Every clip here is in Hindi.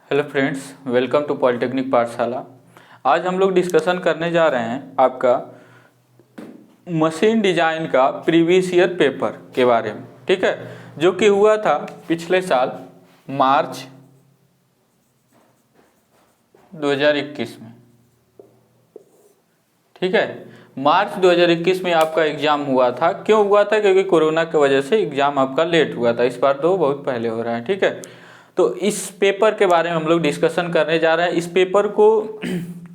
Hello friends, welcome to polytechnic Pathshala. आज हम लोग डिस्कशन करने जा रहे हैं आपका मशीन डिजाइन का प्रीवियस ईयर पेपर के बारे में, ठीक है, जो कि हुआ था पिछले साल मार्च 2021 में। ठीक है, मार्च 2021 में आपका एग्जाम हुआ था। क्यों हुआ था? क्योंकि कोरोना की वजह से एग्जाम आपका लेट हुआ था। इस बार तो बहुत पहले हो रहा है। ठीक है, तो इस पेपर के बारे में हम लोग डिस्कशन करने जा रहे हैं। इस पेपर को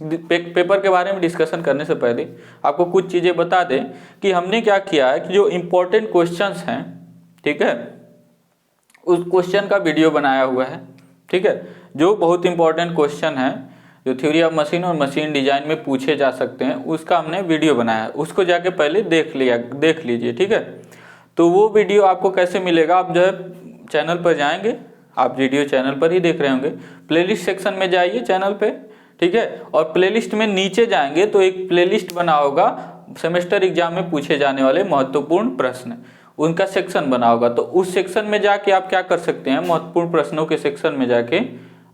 पेपर के बारे में डिस्कशन करने से पहले आपको कुछ चीज़ें बता दें कि हमने क्या किया है कि जो इम्पोर्टेंट क्वेश्चंस हैं, ठीक है, उस क्वेश्चन का वीडियो बनाया हुआ है। ठीक है, जो बहुत इंपॉर्टेंट क्वेश्चन है, जो थ्योरी ऑफ मशीन और मशीन डिजाइन में पूछे जा सकते हैं, उसका हमने वीडियो बनाया। उसको जाके पहले देख लीजिए। ठीक है, तो वो वीडियो आपको कैसे मिलेगा? आप जो है चैनल पर जाएंगे, आप वीडियो चैनल पर ही देख रहे होंगे, प्लेलिस्ट सेक्शन में जाइए चैनल पे। ठीक है, और प्लेलिस्ट में नीचे जाएंगे तो एक प्लेलिस्ट बना होगा सेमेस्टर एग्जाम में पूछे जाने वाले महत्वपूर्ण प्रश्न, उनका सेक्शन बना होगा। तो उस सेक्शन में जाके आप क्या कर सकते हैं, महत्वपूर्ण प्रश्नों के सेक्शन में जाके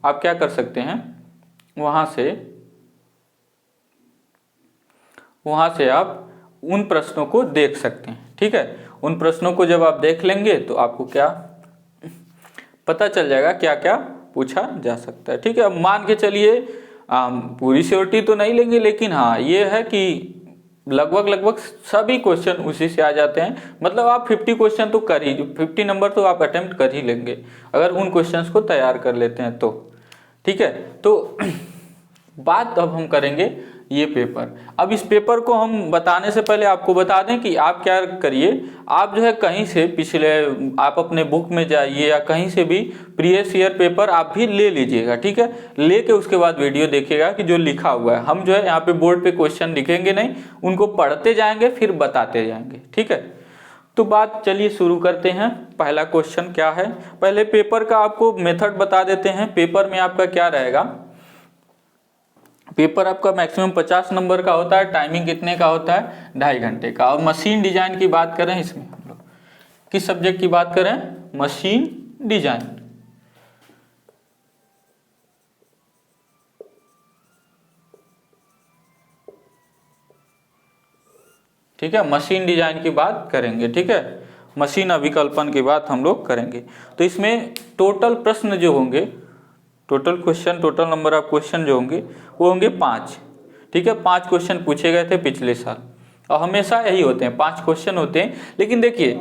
आप क्या कर सकते हैं, वहां से आप उन प्रश्नों को देख सकते हैं। ठीक है, उन प्रश्नों को जब आप देख लेंगे तो आपको क्या पता चल जाएगा क्या क्या पूछा जा सकता है। ठीक है, अब मान के चलिए पूरी श्योरिटी तो नहीं लेंगे, लेकिन हाँ ये है कि लगभग सभी क्वेश्चन उसी से आ जाते हैं। मतलब आप 50 क्वेश्चन तो 50 नंबर तो आप अटेम्प्ट कर ही लेंगे अगर उन क्वेश्चंस को तैयार कर लेते हैं तो। ठीक है, तो बात अब हम करेंगे ये पेपर। अब इस पेपर को हम बताने से पहले आपको बता दें कि आप क्या करिए, आप जो है कहीं से पिछले, आप अपने बुक में जाइए या कहीं से भी प्रीवियस ईयर पेपर आप भी ले लीजिएगा। ठीक है, लेके उसके बाद वीडियो देखिएगा कि जो लिखा हुआ है, हम जो है यहाँ पे बोर्ड पे क्वेश्चन लिखेंगे नहीं, उनको पढ़ते जाएंगे फिर बताते जाएंगे। ठीक है, तो बात चलिए शुरू करते हैं। पहला क्वेश्चन क्या है, पहले पेपर का आपको मेथड बता देते हैं। पेपर में आपका क्या रहेगा, पेपर आपका मैक्सिमम 50 नंबर का होता है। टाइमिंग कितने का होता है? 2.5 घंटे का। और मशीन डिजाइन की बात करें, इसमें हम लोग किस सब्जेक्ट की बात करें? Machine design. ठीक है, मशीन डिजाइन की बात करेंगे। ठीक है, मशीन अभिकल्पन की बात हम लोग करेंगे। तो इसमें टोटल प्रश्न जो होंगे, total question, total number of question जो होंगे वो होंगे 5। ठीक है, 5 क्वेश्चन पूछे गए थे पिछले साल और हमेशा यही होते हैं, 5 क्वेश्चन होते हैं। लेकिन देखिए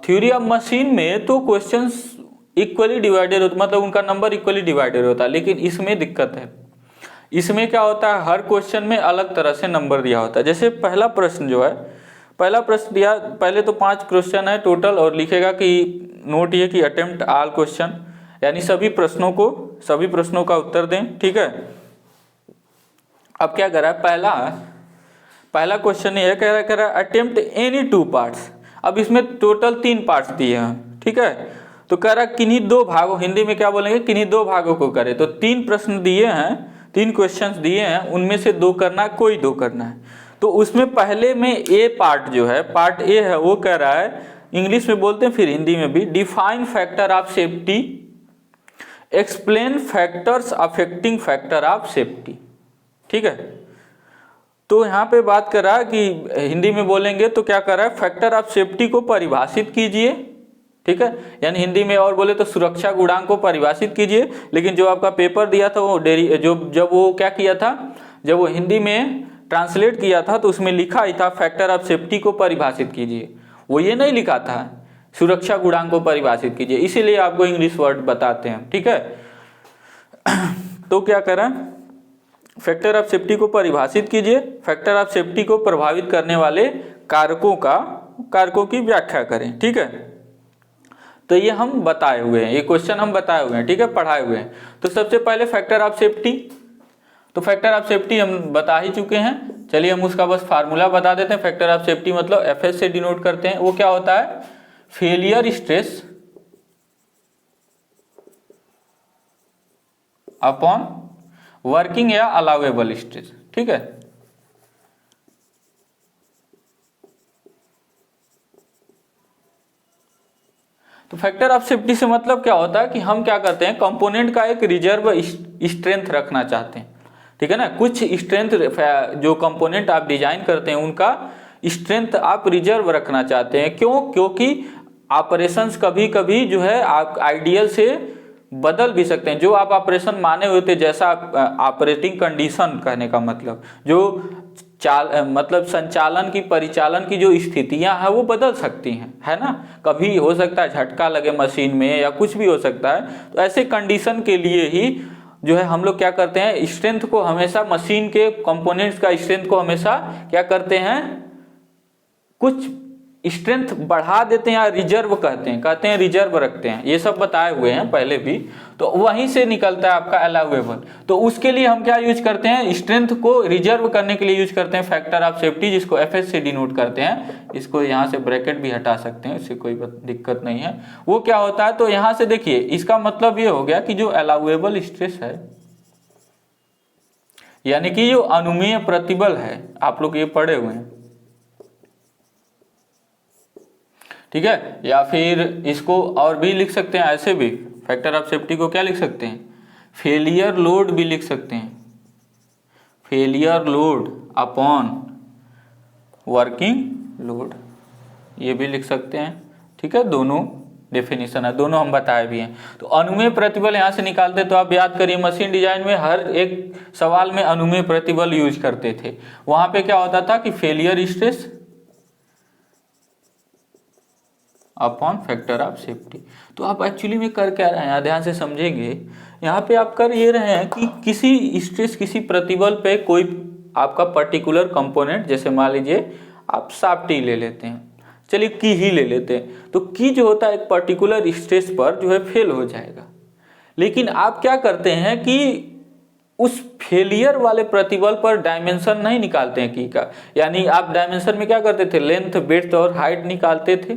थ्योरी ऑफ मशीन में तो क्वेश्चंस इक्वली डिवाइडेड होते, मतलब उनका नंबर इक्वली डिवाइडेड होता है। लेकिन इसमें दिक्कत है, इसमें क्या होता है, हर क्वेश्चन में अलग तरह से नंबर दिया होता है। जैसे पहला प्रश्न जो है, पहला प्रश्न दिया, पहले तो 5 क्वेश्चन है टोटल, और लिखेगा कि नोट ये कि अटेम्प्ट ऑल क्वेश्चन, यानी सभी प्रश्नों का उत्तर दें। ठीक है, अब क्या कर रहा है, पहला क्वेश्चन ये कह रहा है अटेम्प्ट एनी 2 पार्ट्स। अब इसमें टोटल 3 पार्ट्स दिए हैं। ठीक है, तो कह रहा है किन्हीं 2 भागों, हिंदी में क्या बोलेंगे, किन्हीं 2 भागों को करे। तो 3 प्रश्न दिए हैं, 3 क्वेश्चंस दिए हैं, उनमें से 2 करना है, कोई 2 करना है। तो उसमें पहले में ए पार्ट जो है, पार्ट ए है, वो कह रहा है, इंग्लिश में बोलते हैं फिर हिंदी में भी, define factor of safety, explain factors affecting factor of safety. ठीक है, तो यहाँ पे बात कर रहा है कि हिंदी में बोलेंगे तो क्या कर रहा है, फैक्टर ऑफ सेफ्टी को परिभाषित कीजिए। ठीक है, यानी हिंदी में और बोले तो सुरक्षा गुणांक को परिभाषित कीजिए। लेकिन जो आपका पेपर दिया था वो जब वो क्या किया था, जब वो हिंदी में ट्रांसलेट किया था तो उसमें लिखा ही था फैक्टर ऑफ सेफ्टी को परिभाषित कीजिए, वो ये नहीं लिखा था सुरक्षा गुणांक को परिभाषित कीजिए, इसीलिए आपको इंग्लिश वर्ड बताते हैं। ठीक है, तो क्या करें, फैक्टर ऑफ सेफ्टी को परिभाषित कीजिए, फैक्टर ऑफ सेफ्टी को प्रभावित करने वाले कारकों की व्याख्या करें। ठीक है, तो ये हम बताए हुए हैं, ये क्वेश्चन हम बताए हुए हैं। ठीक है, पढ़ाए हुए हैं। तो सबसे पहले फैक्टर ऑफ सेफ्टी, तो फैक्टर ऑफ सेफ्टी हम बता ही चुके हैं। चलिए हम उसका बस फार्मूला बता देते हैं। फैक्टर ऑफ सेफ्टी मतलब एफएस से डिनोट करते हैं। वो क्या होता है, फेलियर स्ट्रेस अपॉन वर्किंग या अलाउेबल स्ट्रेस। ठीक है, तो फैक्टर ऑफ सेफ्टी से मतलब क्या होता है कि हम क्या करते हैं, कंपोनेंट का एक रिजर्व स्ट्रेंथ रखना चाहते हैं, ठीक है ना। कुछ स्ट्रेंथ जो कंपोनेंट आप डिजाइन करते हैं उनका स्ट्रेंथ आप रिजर्व रखना चाहते हैं। क्यों? क्योंकि ऑपरेशंस कभी कभी जो है आप आइडियल से बदल भी सकते हैं। जो आप ऑपरेशन माने हुए थे, जैसा ऑपरेटिंग कंडीशन कहने का मतलब जो मतलब संचालन की परिचालन की जो स्थितियां हैं वो बदल सकती हैं, है ना। कभी हो सकता है झटका लगे मशीन में या कुछ भी हो सकता है। तो ऐसे कंडीशन के लिए ही जो है हम लोग क्या करते हैं, स्ट्रेंथ को हमेशा, मशीन के कंपोनेंट्स का स्ट्रेंथ को हमेशा क्या करते हैं, कुछ स्ट्रेंथ बढ़ा देते हैं या रिजर्व कहते हैं रिजर्व रखते हैं। ये सब बताए हुए हैं पहले भी, तो वहीं से निकलता है आपका अलाउएबल। तो उसके लिए हम क्या यूज करते हैं, स्ट्रेंथ को रिजर्व करने के लिए यूज करते हैं फैक्टर ऑफ सेफ्टी, जिसको एफएस से डिनोट करते हैं। इसको यहाँ से ब्रैकेट भी हटा सकते हैं, इससे कोई दिक्कत नहीं है। वो क्या होता है, तो यहाँ से देखिए इसका मतलब ये हो गया कि जो अलाउएबल स्ट्रेस है, यानी कि जो अनुमेय प्रतिबल है, आप लोग ये पढ़े हुए हैं, ठीक है। या फिर इसको और भी लिख सकते हैं, ऐसे भी फैक्टर ऑफ सेफ्टी को क्या लिख सकते हैं, फेलियर लोड भी लिख सकते हैं, failure load upon working load, ये भी लिख सकते हैं, ठीक है। दोनों डेफिनेशन है, दोनों हम बताए भी हैं। तो अनुमेय प्रतिबल यहां से निकालते, तो आप याद करिए मशीन डिजाइन में हर एक सवाल में अनुमेय प्रतिबल यूज करते थे। वहां पे क्या होता था कि failure stress upon factor of safety. तो आप एक्चुअली में कर क्या रहे हैं, ध्यान से समझेंगे। यहाँ पे आप कर ये रहे हैं कि किसी स्ट्रेस, किसी प्रतिबल पे कोई आपका पर्टिकुलर कंपोनेंट, जैसे मान लीजिए आप शाफ्ट ले लेते हैं, चलिए की ही ले लेते हैं, तो की जो होता है एक पर्टिकुलर स्ट्रेस पर जो है फेल हो जाएगा। लेकिन आप क्या करते हैं कि उस फेलियर वाले प्रतिबल पर डायमेंशन नहीं निकालते हैं की का, यानी आप डायमेंशन में क्या करते थे, लेंथ, विड्थ और हाइट निकालते थे।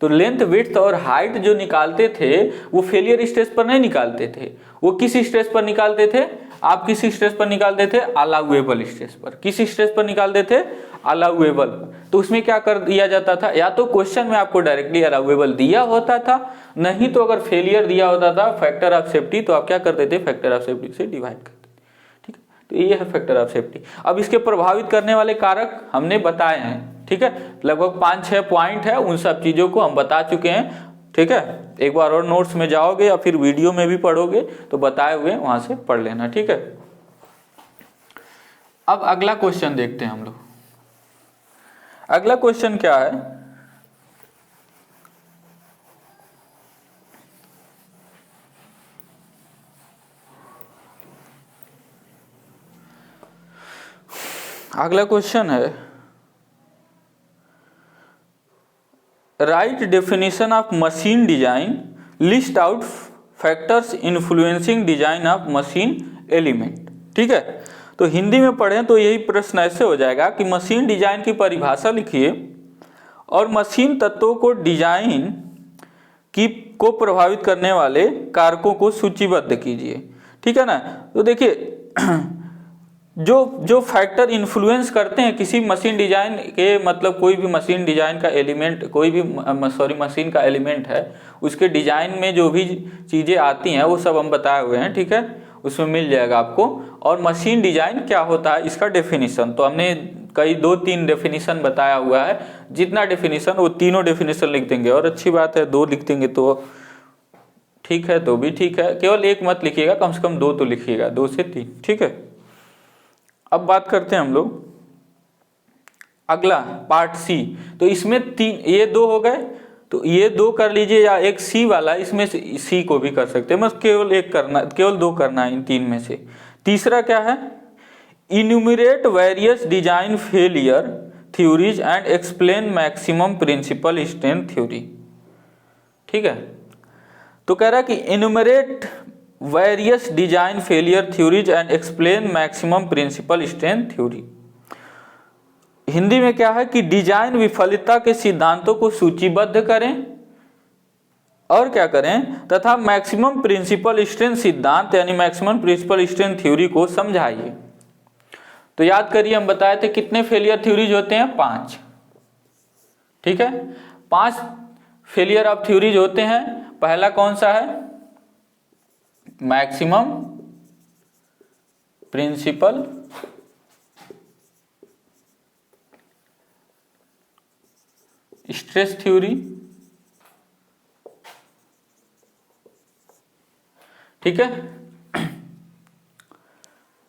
तो लेंथ, विड्थ और हाइट जो निकालते थे वो फेलियर स्ट्रेस पर नहीं निकालते थे, वो किस स्ट्रेस पर निकालते थे, आप किस स्ट्रेस पर निकालते थे, अलाउएबल स्ट्रेस पर। किस स्ट्रेस पर निकालते थे, अलाउएबल। तो उसमें क्या कर दिया जाता था, या तो क्वेश्चन में आपको डायरेक्टली अलाउएबल दिया होता था, नहीं तो अगर फेलियर दिया होता था फैक्टर ऑफ सेफ्टी, तो आप क्या करते थे, फैक्टर ऑफ सेफ्टी से डिवाइड करते थे, ठीक है। तो ये है फैक्टर ऑफ सेफ्टी। अब इसके प्रभावित करने वाले कारक हमने बताए हैं, ठीक है। लगभग 5-6 पॉइंट है, उन सब चीजों को हम बता चुके हैं, ठीक है। एक बार और नोट्स में जाओगे या फिर वीडियो में भी पढ़ोगे तो बताए हुए वहां से पढ़ लेना, ठीक है। अब अगला क्वेश्चन देखते हैं हम लोग। अगला क्वेश्चन क्या है, अगला क्वेश्चन है right definition of machine design, list out factors influencing design of machine element, ठीक है। तो हिंदी में पढ़ें तो यही प्रश्न ऐसे हो जाएगा कि मशीन डिजाइन की परिभाषा लिखिए और मशीन तत्वों को डिजाइन को प्रभावित करने वाले कारकों को सूचीबद्ध कीजिए, ठीक है ना। तो देखिए जो फैक्टर इन्फ्लुएंस करते हैं किसी मशीन डिजाइन के, मतलब कोई भी मशीन डिजाइन का एलिमेंट, कोई भी मशीन का एलिमेंट है, उसके डिजाइन में जो भी चीजें आती हैं वो सब हम बताए हुए हैं, ठीक है। उसमें मिल जाएगा आपको। और मशीन डिजाइन क्या होता है इसका डेफिनेशन, तो हमने कई 2-3 डेफिनेशन बताया हुआ है। जितना डेफिनेशन वो तीनों डेफिनेशन लिख देंगे, और अच्छी बात है 2 लिख देंगे तो ठीक है, तो भी ठीक है। केवल एक मत लिखिएगा, कम से कम 2 तो लिखिएगा, 2 से 3, ठीक है। अब बात करते हैं हम लोग अगला पार्ट सी। तो इसमें 3, ये 2 हो गए, तो ये 2 कर लीजिए, या एक सी वाला, इसमें से सी को भी कर सकते हैं, बस केवल 1 करना, केवल 2 करना है इन 3 में से। तीसरा क्या है, enumerate various design failure theories and explain maximum principal strength theory, ठीक है। तो कह रहा है कि enumerate various design failure theories and explain maximum principal strength theory. Hindi में क्या है कि डिजाइन विफलता के सिद्धांतों को सूचीबद्ध करें और क्या करें, तथा मैक्सिमम प्रिंसिपल स्ट्रेंथ सिद्धांत यानी मैक्सिमम प्रिंसिपल स्ट्रेंथ थ्योरी को समझाइए। तो याद करिए हम बताए थे कितने फेलियर थ्योरीज होते हैं, 5, ठीक है। 5 फेलियर ऑफ थ्योरीज होते हैं। पहला कौन सा है? मैक्सिमम प्रिंसिपल स्ट्रेस थ्योरी, ठीक है।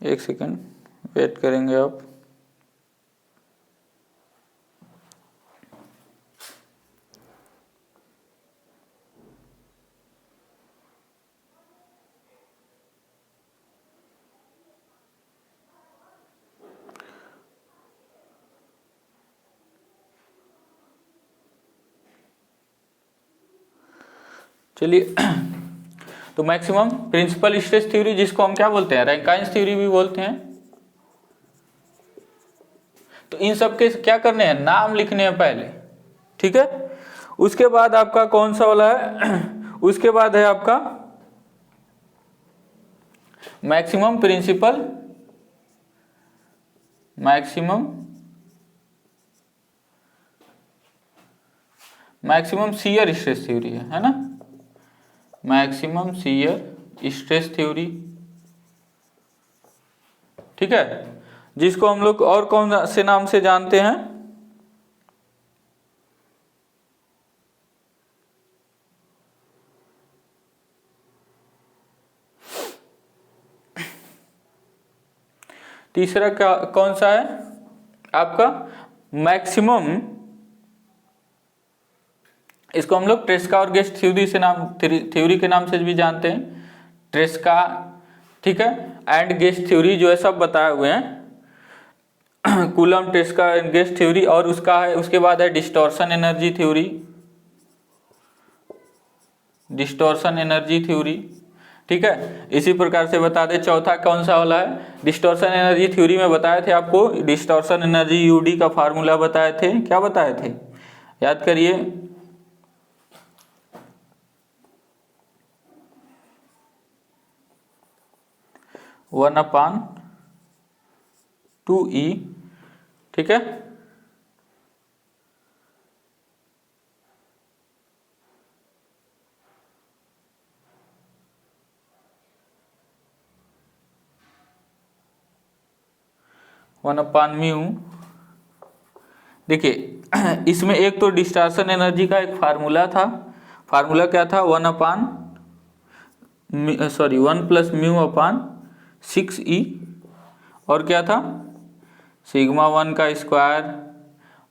एक सेकेंड वेट करेंगे आप। चलिए, तो मैक्सिमम प्रिंसिपल स्ट्रेस थ्योरी, जिसको हम क्या बोलते हैं? रैंकाइन्स थ्योरी भी बोलते हैं। तो इन सब के क्या करने हैं? नाम लिखने हैं पहले, ठीक है। उसके बाद आपका कौन सा वाला है? उसके बाद है आपका maximum principal, maximum shear stress theory है ना। मैक्सिमम शियर स्ट्रेस थ्योरी, ठीक है, जिसको हम लोग और कौन से नाम से जानते हैं? तीसरा क्या कौन सा है आपका? मैक्सिमम, इसको हम लोग ट्रेस्का और गेस्ट थ्योरी से थ्योरी के नाम से भी जानते हैं, ट्रेस्का, ठीक है, एंड गेस्ट थ्योरी जो है सब बताए हुए हैं। कूलम, ट्रेस्का एंड गेस्ट थ्योरी, और उसका है उसके बाद है डिस्टॉर्शन एनर्जी थ्योरी, ठीक है। इसी प्रकार से बता दें चौथा कौन सा वाला है? डिस्टॉर्शन एनर्जी थ्योरी में बताए थे आपको, डिस्टॉर्शन एनर्जी यूडी का फार्मूला बताए थे। क्या बताए थे? याद करिए। वन अपान 2E, ठीक है। वन अपान म्यू, देखिए इसमें एक तो डिस्टॉर्शन एनर्जी का एक फार्मूला था। फार्मूला क्या था? 1 प्लस म्यू अपान 6E, और क्या था? सिग्मा 1 का स्क्वायर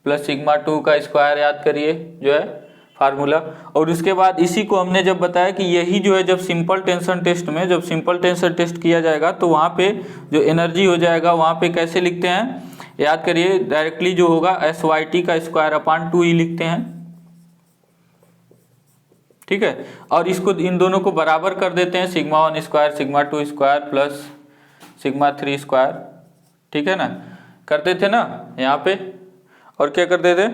प्लस सिग्मा 2 का स्क्वायर, याद करिए जो है फार्मूला। और उसके बाद इसी को हमने जब बताया कि यही जो है, जब सिंपल टेंशन टेस्ट में जब सिंपल टेंशन टेस्ट किया जाएगा तो वहाँ पे जो एनर्जी हो जाएगा वहाँ पे कैसे लिखते हैं? याद करिए, डायरेक्टली जो होगा SYT का स्क्वायर अपान 2E लिखते हैं, ठीक है। और इसको इन दोनों को बराबर कर देते हैं, sigma 1 square sigma 2 square plus sigma 3 square, ठीक है ना, करते थे ना यहाँ पे। और क्या करते थे?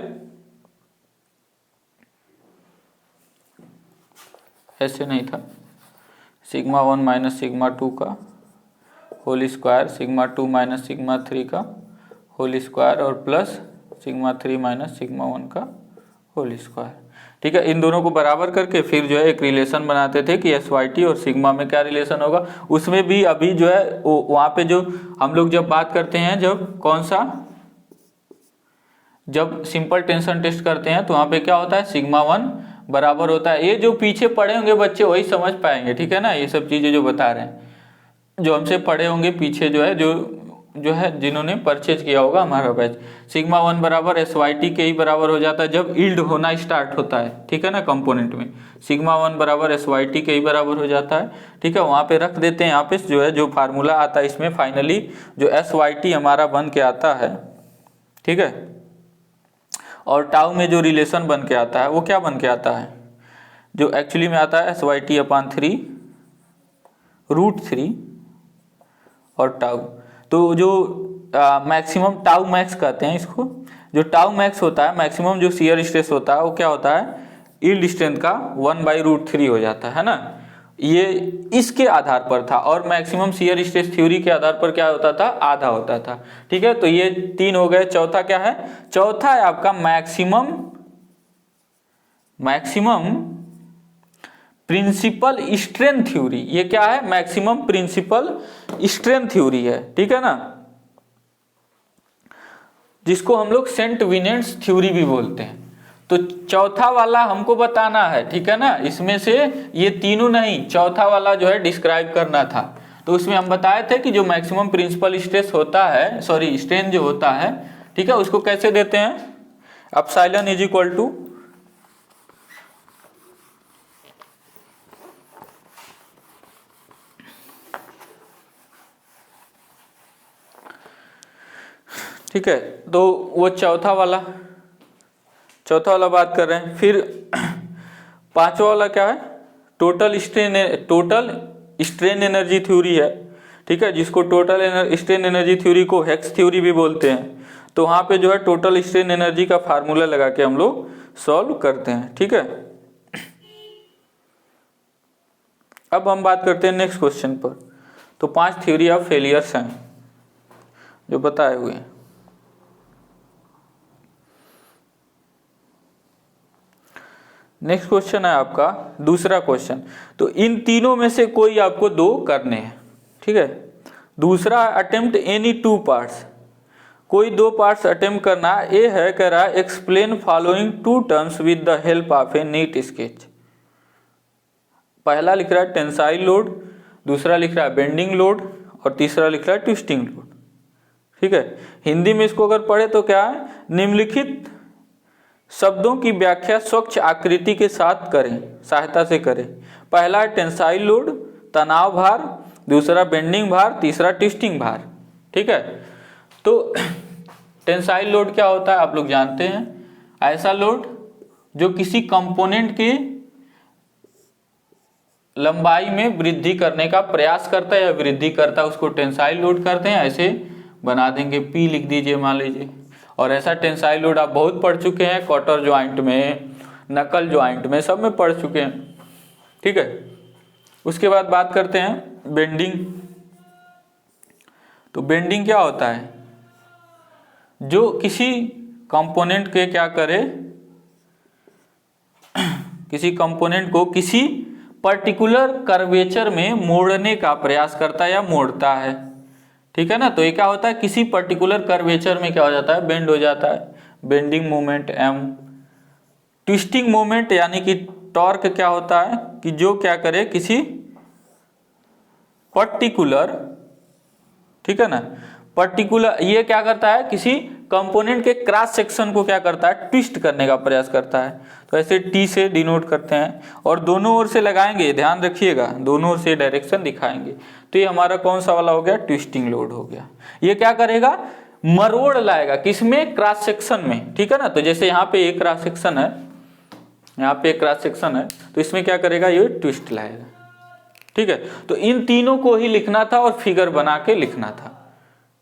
ऐसे नहीं था, सिग्मा 1 माइनस सिग्मा 2 का whole square, sigma 2 minus sigma 3 का होल स्क्वायर, और प्लस सिग्मा 3 माइनस सिग्मा 1 का होल स्क्वायर, ठीक है। इन दोनों को बराबर करके फिर जो है एक रिलेशन बनाते थे कि SYT और सिग्मा में क्या रिलेशन होगा। उसमें भी अभी जो है वहाँ पे जो हम लोग जब बात करते हैं, जब कौन सा, जब सिंपल टेंशन टेस्ट करते हैं तो वहाँ पे क्या होता है? सिग्मा 1 बराबर होता है, ये जो पीछे पढ़े होंगे बच्चे वही समझ पाएंगे, ठीक है ना। ये सब चीज़ें जो बता रहे हैं, जो हमसे पढ़े होंगे पीछे जो है, जो है जिन्होंने परचेज किया होगा हमारा बैच, सिग्मा 1 बराबर SYT के ही बराबर हो जाता है जब यील्ड होना स्टार्ट होता है, ठीक है ना, कंपोनेंट में। सिग्मा 1 बराबर SYT के ही बराबर हो जाता है, ठीक है। वहाँ पे रख देते हैं, यहाँ पे जो है जो फार्मूला आता है इसमें फाइनली जो SYT हमारा बन के आता है, ठीक है। और टाउ में जो रिलेशन बन के आता है वो क्या बन के आता है? जो एक्चुअली में आता है SYT अपान 3 √3 और टाउ। तो जो मैक्सिमम टाउ मैक्स कहते हैं इसको, जो टाउ मैक्स होता है, मैक्सिमम जो शियर स्ट्रेस होता है वो क्या होता है? यील्ड स्ट्रेंथ का 1/√3 हो जाता है ना। ये इसके आधार पर था, और मैक्सिमम शियर स्ट्रेस थ्योरी के आधार पर क्या होता था? आधा होता था, ठीक है। तो ये 3 हो गए। चौथा क्या है? चौथा है आपका maximum maximum principal strain theory, ये क्या है? मैक्सिमम प्रिंसिपल स्ट्रेन थ्योरी है, ठीक है ना, जिसको हम लोग सेंट विनेंट्स थ्योरी भी बोलते हैं। तो चौथा वाला हमको बताना है, ठीक है ना, इसमें से ये तीनों नहीं, चौथा वाला जो है डिस्क्राइब करना था। तो उसमें हम बताए थे कि जो मैक्सिमम प्रिंसिपल स्ट्रेस होता है, सॉरी स्ट्रेन जो होता है, ठीक है, उसको कैसे देते हैं? एप्सिलॉन इज इक्वल टू ठीक है। तो वो चौथा वाला बात कर रहे हैं। फिर पांचवा वाला क्या है? टोटल स्ट्रेन एनर्जी थ्योरी है, ठीक है, जिसको टोटल स्ट्रेन एनर्जी थ्योरी को हेक्स थ्योरी भी बोलते हैं। तो वहां पे जो है टोटल स्ट्रेन एनर्जी का फार्मूला लगा के हम लोग सॉल्व करते हैं, ठीक है। अब हम बात करते हैं नेक्स्ट क्वेश्चन पर। तो 5 थ्योरी ऑफ फेलियर्स हैं जो बताए हुए हैं। नेक्स्ट क्वेश्चन है आपका दूसरा क्वेश्चन। तो इन तीनों में से कोई आपको 2 करने हैं, ठीक है। दूसरा अटेम्प्ट एनी 2 पार्ट्स, कोई 2 पार्ट्स अटेम्प्ट करना। ए है, कह रहा है explain following 2 terms with the help of A NEET sketch. पहला लिख रहा है टेंसाइल लोड, दूसरा लिख रहा है बेंडिंग लोड और तीसरा लिख रहा है ट्विस्टिंग लोड, ठीक है। हिंदी में इसको अगर पढ़े तो क्या है? निम्नलिखित शब्दों की व्याख्या स्वच्छ आकृति के साथ करें, सहायता से करें। पहला है टेंसाइल लोड, तनाव भार, दूसरा बेंडिंग भार, तीसरा ट्विस्टिंग भार, ठीक है। तो टेंसाइल लोड क्या होता है आप लोग जानते हैं, ऐसा लोड जो किसी कंपोनेंट की लंबाई में वृद्धि करने का प्रयास करता है या वृद्धि करता है, उसको टेंसाइल लोड करते हैं। ऐसे बना देंगे, पी लिख दीजिए मान लीजिए। और ऐसा टेंसाइल लोड आप बहुत पढ़ चुके हैं, क्वार्टर ज्वाइंट में, नकल ज्वाइंट में, सब में पढ़ चुके हैं, ठीक है। उसके बाद बात करते हैं बेंडिंग। तो बेंडिंग क्या होता है? जो किसी कंपोनेंट के क्या करे, किसी कंपोनेंट को किसी पर्टिकुलर कर्वेचर में मोड़ने का प्रयास करता है या मोड़ता है, ठीक है ना। तो ये क्या होता है? किसी पर्टिकुलर कर्वेचर में क्या हो जाता है? बेंड हो जाता है, bending moment M. Twisting moment यानी कि टॉर्क क्या होता है कि जो क्या करे किसी पर्टिकुलर, ठीक है ना, पर्टिकुलर, ये क्या करता है? किसी कंपोनेंट के क्रॉस सेक्शन को क्या करता है? ट्विस्ट करने का प्रयास करता है। तो ऐसे टी से डिनोट करते हैं और दोनों ओर से लगाएंगे, ध्यान रखिएगा, दोनों ओर से डायरेक्शन दिखाएंगे। तो ये हमारा कौन सा वाला हो गया? ट्विस्टिंग लोड हो गया। ये क्या करेगा? मरोड़ लाएगा, किसमें? क्रॉस सेक्शन में, ठीक है ना। तो जैसे यहाँ पे एक क्रॉस सेक्शन है, यहाँ पे एक क्रॉस सेक्शन है, तो इसमें क्या करेगा? ये ट्विस्ट लाएगा, ठीक है। तो इन तीनों को ही लिखना था और फिगर बना के लिखना था,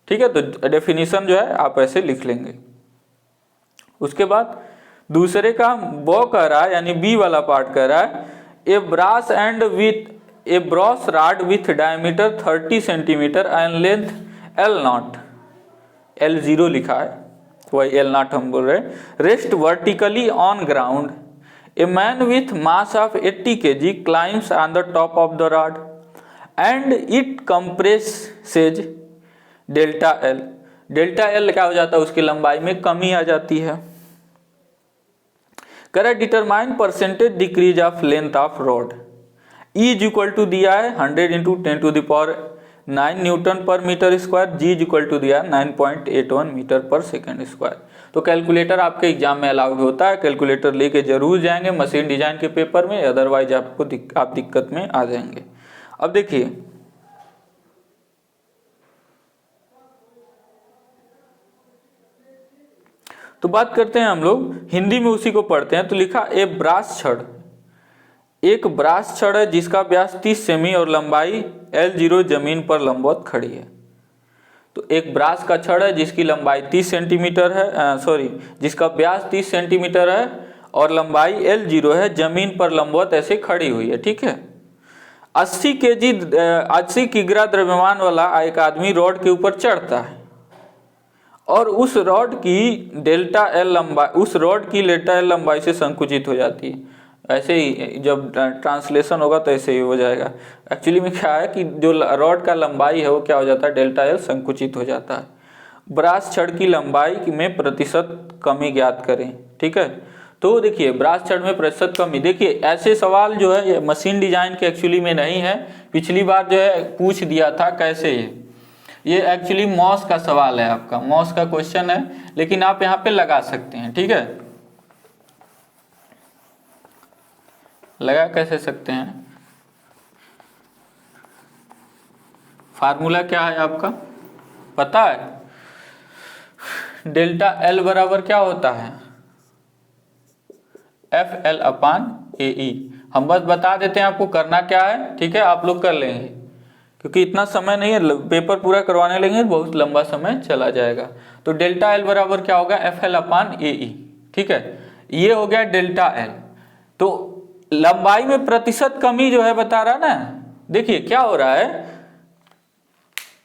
ठीक है। तो डेफिनेशन जो है आप ऐसे लिख लेंगे। उसके बाद दूसरे का वो कह रहा है, यानी बी वाला पार्ट कह रहा है a brass and with a brass rod with diameter 30 centimetre and length L0, L0 लिखा है, वही L0 हम बोल रहे हैं। Rest vertically on ground, a man with mass of 80 kg climbs on the top of the rod and it compresses delta L. Delta L क्या हो जाता है? उसकी लंबाई में कमी आ जाती है। करें determine percentage decrease of length of rod. E is equal to दिया है 100 into 10 to the power 9 newton per metre square, G is equal to दिया 9.81 मीटर पर सेकेंड स्क्वायर। तो कैलकुलेटर आपके एग्जाम में अलाउड होता है, कैलकुलेटर लेके जरूर जाएंगे मशीन डिजाइन के पेपर में, अदरवाइज आपको आप दिक्कत में आ जाएंगे। अब देखिए तो बात करते हैं हम लोग हिंदी में, उसी को पढ़ते हैं। तो लिखा ए ब्रास छड़, एक ब्रास छड़ है जिसका व्यास 30 सेमी और लंबाई L0 जमीन पर लंबवत खड़ी है। तो एक ब्रास का छड़ है जिसकी लंबाई 30 सेंटीमीटर है, जिसका व्यास 30 सेंटीमीटर है और लंबाई L0 है, जमीन पर लंबवत ऐसे खड़ी हुई है, ठीक है। 80 किग्रा द्रव्यमान वाला एक आदमी रॉड के ऊपर चढ़ता है और उस रॉड की डेल्टा एल लंबाई से संकुचित हो जाती है। ऐसे ही जब ट्रांसलेशन होगा तो ऐसे ही हो जाएगा। एक्चुअली में क्या है कि जो रॉड का लंबाई है वो क्या हो जाता है, डेल्टा एल संकुचित हो जाता है। ब्रास छड़ की लंबाई में प्रतिशत कमी ज्ञात करें, ठीक है। तो देखिए ब्रास छड़ में प्रतिशत कमी, देखिए ऐसे सवाल जो है ये मशीन डिजाइन के एक्चुअली में नहीं है, पिछली बार जो है पूछ दिया था कैसे ये एक्चुअली मॉस का सवाल है, आपका मॉस का क्वेश्चन है, लेकिन आप यहाँ पे लगा सकते हैं, ठीक है। लगा कैसे सकते हैं, फार्मूला क्या है आपका पता है, डेल्टा एल बराबर क्या होता है, एफ एल अपान ए ई। हम बस बता देते हैं आपको करना क्या है, ठीक है, आप लोग कर लेंगे क्योंकि इतना समय नहीं है, पेपर पूरा करवाने लेंगे बहुत लंबा समय चला जाएगा। तो डेल्टा एल बराबर क्या होगा, एफ एल अपान ए ई, ठीक है। ये हो गया डेल्टा एल। तो लंबाई में प्रतिशत कमी जो है बता रहा ना, देखिए क्या हो रहा है,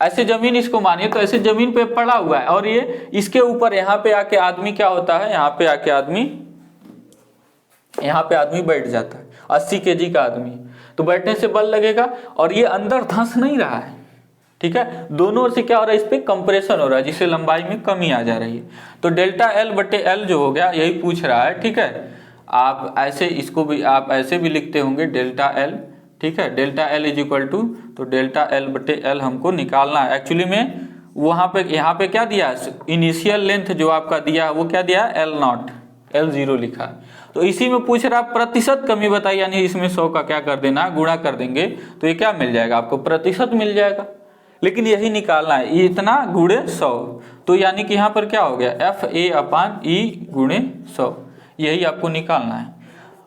ऐसे जमीन इसको मानिए तो ऐसे जमीन पे पड़ा हुआ है और ये इसके ऊपर यहाँ पे आके आदमी क्या होता है, यहाँ पे आके आदमी बैठ जाता है, 80 केजी का आदमी, तो बैठने से बल लगेगा और ये अंदर धंस नहीं रहा है, ठीक है। दोनों ओर से क्या हो रहा है, इस पे कंप्रेशन हो रहा है जिससे लंबाई में कमी आ जा रही है। तो डेल्टा एल बटे एल जो हो गया यही पूछ रहा है, ठीक है। आप ऐसे इसको भी आप ऐसे भी लिखते होंगे डेल्टा एल, ठीक है, delta L is equal to, तो डेल्टा एल बटे एल हमको निकालना है। एक्चुअली में वहां पे यहाँ पे क्या दिया है, इनिशियल लेंथ जो आपका दिया है वो क्या दिया है, एल नॉट, एल जीरो लिखा है। तो इसी में पूछ रहा है प्रतिशत कमी बताइए, यानी इसमें 100 का क्या कर देना, गुणा कर देंगे तो ये क्या मिल जाएगा आपको, प्रतिशत मिल जाएगा। लेकिन यही निकालना है, ये इतना गुणे 100, तो यानी कि यहाँ पर क्या हो गया, एफ ए अपान ई गुणे 100, यही आपको निकालना है।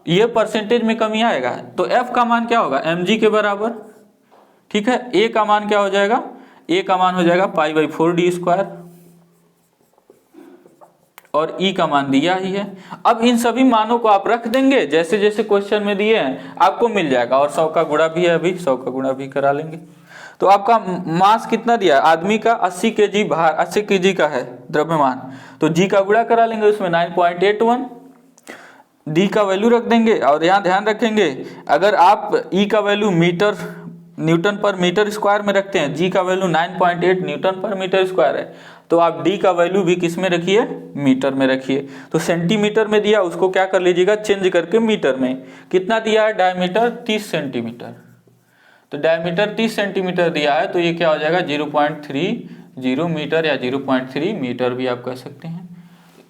ये परसेंटेज में कमी आएगा तो एफ का मान क्या होगा, mg के बराबर, ठीक है। ए का मान क्या हो जाएगा, ए का मान हो जाएगा π/4d² और ई का मान दिया ही है। अब इन सभी मानों को आप रख देंगे जैसे जैसे क्वेश्चन में दिए हैं, आपको मिल जाएगा। और 100 का गुणा भी है, अभी 100 का गुणा भी करा लेंगे। तो आपका मास कितना दिया है, आदमी का 80 केजी भार, 80 केजी का है द्रव्यमान, तो जी का गुणा करा लेंगे उसमें 9.81, डी का वैल्यू रख देंगे। और यहाँ ध्यान रखेंगे अगर आप ई का value metre Newton per metre square में रखते हैं, जी का value 9.8 Newton per metre square है, तो आप डी का वैल्यू भी किस में रखिए, मीटर में रखिए। तो सेंटीमीटर में दिया उसको क्या कर लीजिएगा, चेंज करके मीटर में। कितना दिया है, डायमीटर 30 सेंटीमीटर, तो डायमीटर 30 सेंटीमीटर दिया है, तो ये क्या हो जाएगा 0.30 मीटर या 0.3 मीटर भी आप कह सकते हैं।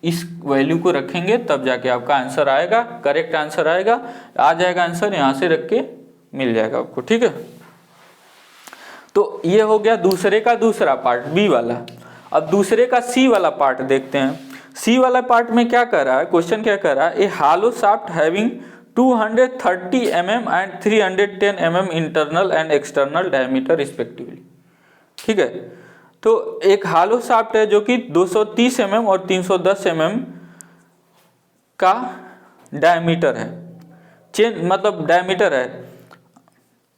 इस वैल्यू को रखेंगे तब जाके आपका आंसर आएगा, करेक्ट आंसर आएगा, आ जाएगा आंसर, यहाँ से रख के मिल जाएगा आपको, ठीक है। तो ये हो गया दूसरे का दूसरा पार्ट, बी वाला। अब दूसरे का सी वाला पार्ट देखते हैं। सी वाला पार्ट में क्या कर रहा है, क्वेश्चन क्या कर रहा है, a hollow shaft having 230 mm and 310 mm internal and external diameter respectively, ठीक है। तो एक हालो शाफ्ट है जो कि 230 mm और 310 mm का डायमीटर है, चेन मतलब डायमीटर है।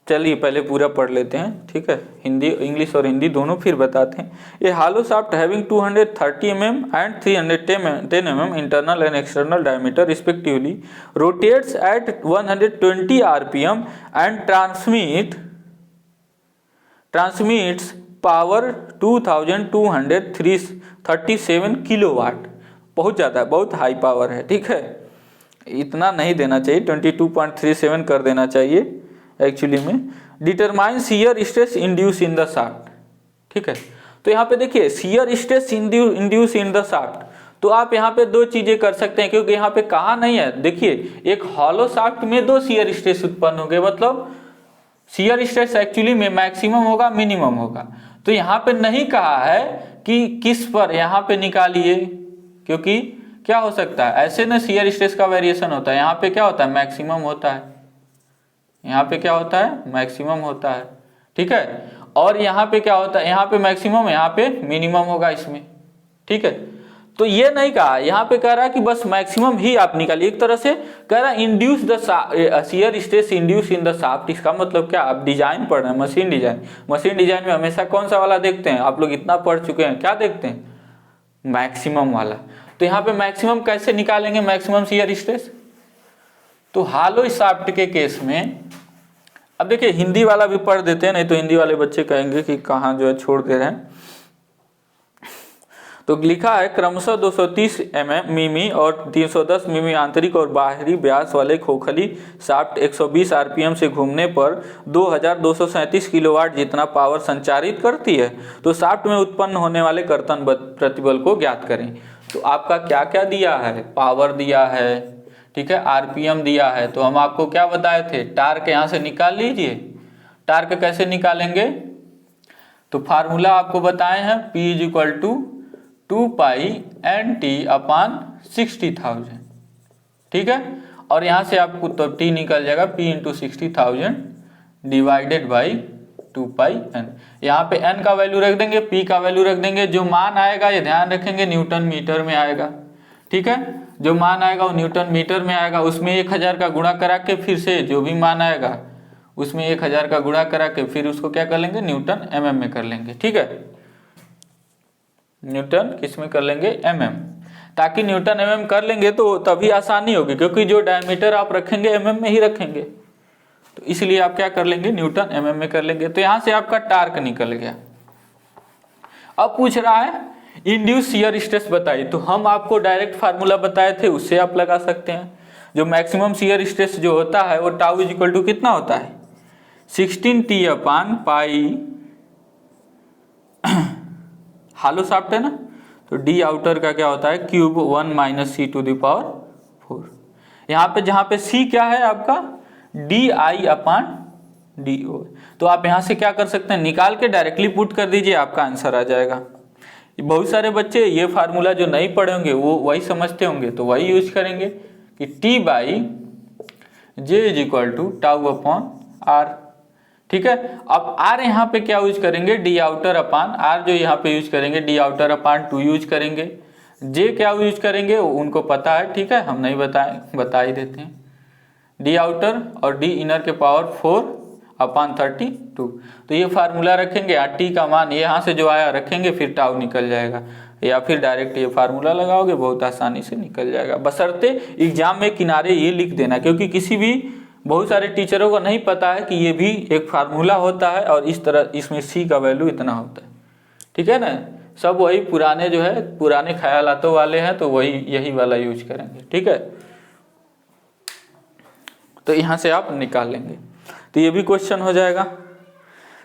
चलिए पहले पूरा पढ़ लेते हैं, ठीक है, हिंदी इंग्लिश और हिंदी दोनों, फिर बताते हैं। ये hollow shaft having 230 mm and 310 mm internal and external diameter respectively rotates at 120 rpm and transmits power 2237 kilowatt. बहुत ज़्यादा है, बहुत हाई पावर है, ठीक है। इतना नहीं देना चाहिए, 22.37 कर देना चाहिए एक्चुअली में। Determine shear stress induce in the shaft, ठीक है। तो यहाँ पे देखिए shear stress induce in the shaft, तो आप यहाँ पे दो चीजें कर सकते हैं, क्योंकि यहाँ पे कहा नहीं है। देखिए एक हॉलो शाफ्ट में दो शियर स्ट्रेस उत्पन्न होंगे, मतलब शियर स्ट्रेस एक्चुअली में मैक्सिमम होगा मिनिमम होगा। तो यहाँ पे नहीं कहा है कि किस पर यहाँ पे निकालिए, क्योंकि क्या हो सकता है ऐसे ना शियर स्ट्रेस का वेरिएशन होता है, यहाँ पे क्या होता है मैक्सिमम होता है, यहाँ पे क्या होता है मैक्सिमम होता है, ठीक है। और यहाँ पे क्या होता है, यहाँ पे मैक्सिमम, यहाँ पे मिनिमम होगा इसमें, ठीक है। तो ये नहीं कहा, यहाँ पे कह रहा है कि बस मैक्सिमम ही आप निकालिए। एक तरह से कह रहा है induce the shear stress induce in the shaft. इसका मतलब क्या, आप डिजाइन पढ़ रहे हैं, मशीन डिजाइन। मशीन डिजाइन में हमेशा कौन सा वाला देखते हैं, आप लोग इतना पढ़ चुके हैं, क्या देखते हैं, मैक्सिमम वाला। तो यहाँ पे मैक्सिमम कैसे निकालेंगे, मैक्सिमम शियर स्ट्रेस, तो हालो शाफ्ट के केस में अब देखिए हिंदी वाला भी पढ़ देते हैं, नहीं तो हिंदी वाले बच्चे कहेंगे कि कहाँ जो है छोड़ दे रहे हैं। तो लिखा है क्रमशः 230 मिमी और 310 मिमी आंतरिक और बाहरी व्यास वाले खोखली शाफ्ट 120 आरपीएम से घूमने पर 2237 किलोवाट जितना पावर संचारित करती है। तो शाफ्ट में उत्पन्न होने वाले कर्तन प्रतिबल को ज्ञात करें। तो आपका क्या क्या दिया है, पावर दिया है, ठीक है, आरपीएम दिया है। तो हम आपको क्या बताए थे, टार्क यहाँ से निकाल लीजिए। टार्क कैसे निकालेंगे, तो फार्मूला आपको बताए हैं P = 2 पाई NT अपान 60,000, ठीक है। और यहाँ से आपको तो T निकल जाएगा P × 60,000 divided by 2 pi N। यहाँ पे N का वैल्यू रख देंगे, P का वैल्यू रख देंगे। जो मान आएगा ये ध्यान रखेंगे न्यूटन मीटर में आएगा, ठीक है। जो मान आएगा वो न्यूटन मीटर में आएगा। उसमें 1000 का गुणा करा के फिर से जो भी मान आएगा उसमें 1000 का गुणा करा के फिर उसको क्या कर लेंगे, न्यूटन mm में कर लेंगे, ठीक है। न्यूटन किस में कर लेंगे, mm, ताकि न्यूटन mm कर लेंगे तो तभी आसानी होगी, क्योंकि जो डायमीटर आप रखेंगे mm में ही रखेंगे, तो इसलिए आप क्या कर लेंगे, न्यूटन mm में कर लेंगे। तो यहां से आपका टार्क निकल गया। अब पूछ रहा है इंड्यूस शियर स्ट्रेस बताइए। तो हम आपको डायरेक्ट फार्मूला बताए थे, उससे आप लगा सकते हैं। जो मैक्सिमम शियर स्ट्रेस जो होता है वो टाउ = कितना होता है, 16T अपान पाई, हालो शाफ्ट है ना, तो डी आउटर का क्या होता है, क्यूब 1 - C⁴। यहाँ पे जहाँ पे C क्या है आपका, DI/DO। तो आप यहाँ से क्या कर सकते हैं, निकाल के डायरेक्टली पुट कर दीजिए, आपका आंसर आ जाएगा। बहुत सारे बच्चे ये फार्मूला जो नहीं पढ़े होंगे वो वही समझते होंगे, तो वही यूज करेंगे कि T/J = τ/R, ठीक है। अब R यहाँ पे क्या यूज करेंगे, डी आउटर अपान R, जो यहाँ पे यूज करेंगे डी आउटर अपान 2 यूज करेंगे। J क्या यूज करेंगे उनको पता है, ठीक है, हम नहीं बता ही देते हैं। डी आउटर और डी इनर के पावर 4/32। तो ये फार्मूला रखेंगे, T का मान यहाँ से जो आया रखेंगे, फिर टाउ निकल जाएगा, या फिर डायरेक्ट ये फार्मूला लगाओगे, बहुत आसानी से निकल जाएगा। बशर्ते एग्जाम में किनारे ये लिख देना, क्योंकि किसी भी बहुत सारे टीचरों को नहीं पता है कि ये भी एक फार्मूला होता है और इस तरह इसमें C का वैल्यू इतना होता है, ठीक है ना। सब वही पुराने जो है पुराने ख्यालातों वाले हैं, तो वही यही वाला यूज करेंगे, ठीक है। तो यहाँ से आप निकाल लेंगे, तो ये भी क्वेश्चन हो जाएगा।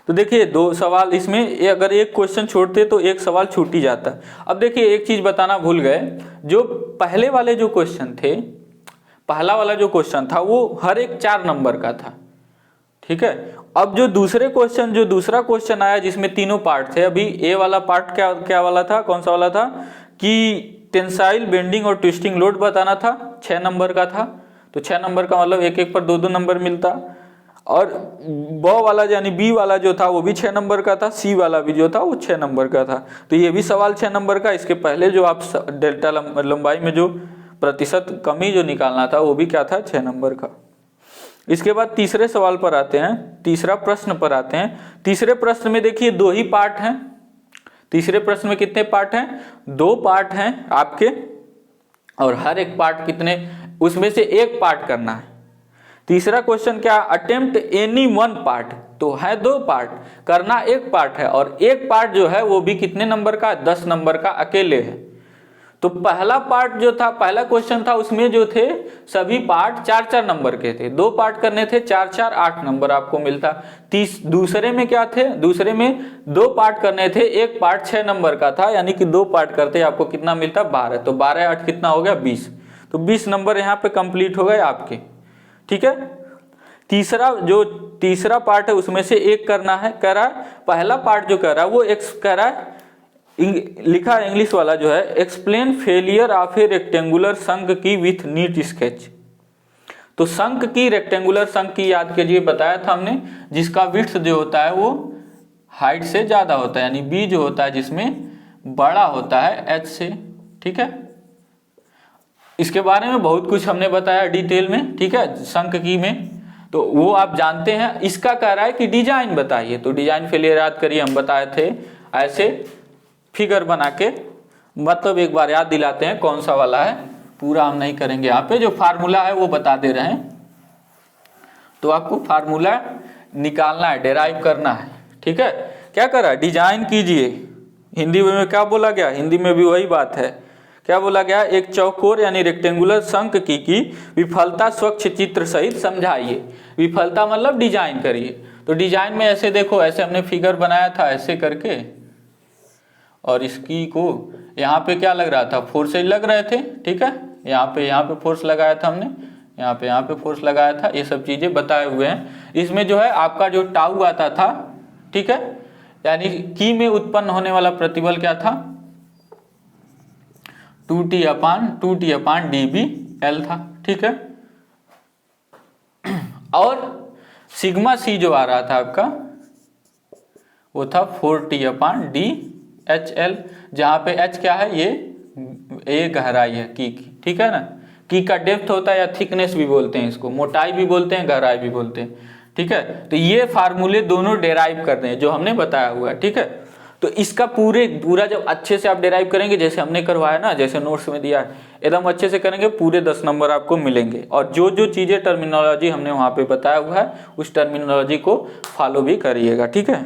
तो देखिए 2 सवाल इसमें, अगर एक क्वेश्चन छोड़ते तो एक सवाल छूट ही जाता। अब देखिए एक चीज बताना भूल गए, जो पहले वाले जो क्वेश्चन थे, पहला वाला जो क्वेश्चन था वो हर एक 4 नंबर का था, ठीक है। अब जो दूसरा क्वेश्चन आया जिसमें तीनों पार्ट थे, अभी ए वाला पार्ट क्या वाला था, कौन सा वाला था, कि टेंसाइल बेंडिंग और ट्विस्टिंग लोड बताना था, 6 नंबर का था। तो 6 नंबर का मतलब एक एक पर 2-2 नंबर मिलता। और ब वाला यानी बी वाला जो था वो भी 6 नंबर का था, सी वाला भी जो था वो 6 नंबर का था। तो ये भी सवाल 6 नंबर का। इसके पहले जो आप डेल्टा लंबाई में जो प्रतिशत कमी जो निकालना था वो भी क्या था, 6 नंबर का। इसके बाद तीसरे सवाल पर आते हैं, तीसरा प्रश्न पर आते हैं। तीसरे प्रश्न में देखिए 2 ही पार्ट हैं। तीसरे प्रश्न में कितने पार्ट हैं, 2 पार्ट हैं आपके, और हर एक पार्ट कितने, उसमें से एक पार्ट करना है। तीसरा क्वेश्चन क्या, अटेम्प्ट एनी 1 पार्ट, तो है 2 पार्ट, करना 1 पार्ट है, और एक पार्ट जो है वो भी कितने नंबर का, 10 नंबर का अकेले है। तो पहला पार्ट जो था, पहला क्वेश्चन था, उसमें जो थे सभी पार्ट 4-4 नंबर के थे। 2 पार्ट करने थे, 4-4 8 नंबर आपको मिलता। दूसरे में क्या थे, दूसरे में 2 पार्ट करने थे, एक पार्ट 6 नंबर का था, यानी कि 2 पार्ट करते आपको कितना मिलता, 12। तो 12-8 कितना हो गया, 20। तो 20 नंबर यहाँ पे कंप्लीट हो गए आपके, ठीक है। तीसरा पार्ट है उसमें से एक करना है, कह रहा है पहला पार्ट जो कह रहा है वो कह रहा है, लिखा है इंग्लिश वाला जो है, explain failure of a rectangular shank की विथ नीट स्केच। तो शंक की, रेक्टेंगुलर शंक की याद कीजिए, बताया था हमने, जिसका विड्थ जो होता है वो हाइट से ज्यादा होता है, यानी बी जो होता है जिसमें बड़ा होता है एच से, ठीक है। इसके बारे में बहुत कुछ हमने बताया डिटेल में, ठीक है, शंक की में, तो वो आप जानते हैं। इसका कह रहा है कि डिजाइन बताइए, तो डिजाइन फेलियर याद करिए, हम बताए थे ऐसे फिगर बना के, मतलब एक बार याद दिलाते हैं कौन सा वाला है। पूरा हम नहीं करेंगे, यहाँ पे जो फार्मूला है वो बता दे रहे हैं। तो आपको फार्मूला निकालना है, डेराइव करना है, ठीक है। क्या करा, डिजाइन कीजिए। हिंदी में क्या बोला गया, हिंदी में भी वही बात है, क्या बोला गया, एक चौकोर यानी रेक्टेंगुलर शंख की विफलता स्वच्छ चित्र सहित समझाइए। विफलता मतलब डिजाइन करिए। तो डिजाइन में ऐसे देखो, ऐसे हमने फिगर बनाया था ऐसे करके, और इसकी को यहाँ पे क्या लग रहा था, फोर्सेज लग रहे थे, ठीक है। यहाँ पे फोर्स लगाया था हमने, यहाँ पे फोर्स लगाया था, ये सब चीजें बताए हुए हैं। इसमें जो है आपका जो टाउ आता था, ठीक है, यानी की में उत्पन्न होने वाला प्रतिबल क्या था, 2T अपान dBl था, ठीक है। और सिग्मा सी जो आ रहा था आपका वो था 4T अपान DHL, जहां पे H क्या है, ये गहराई है की, ठीक है ना। की का डेप्थ होता है या थिकनेस भी बोलते हैं इसको, मोटाई भी बोलते हैं, गहराई भी बोलते हैं, ठीक है। तो ये फार्मूले दोनों डेराइव करते हैं जो हमने बताया हुआ है, ठीक है। तो इसका पूरा जब अच्छे से आप डेराइव करेंगे, जैसे हमने करवाया ना, जैसे नोट्स में दिया है, एकदम अच्छे से करेंगे, पूरे 10 नंबर आपको मिलेंगे। और जो जो चीजें टर्मिनोलॉजी हमने वहां पे बताया हुआ है उस टर्मिनोलॉजी को फॉलो भी करिएगा, ठीक है।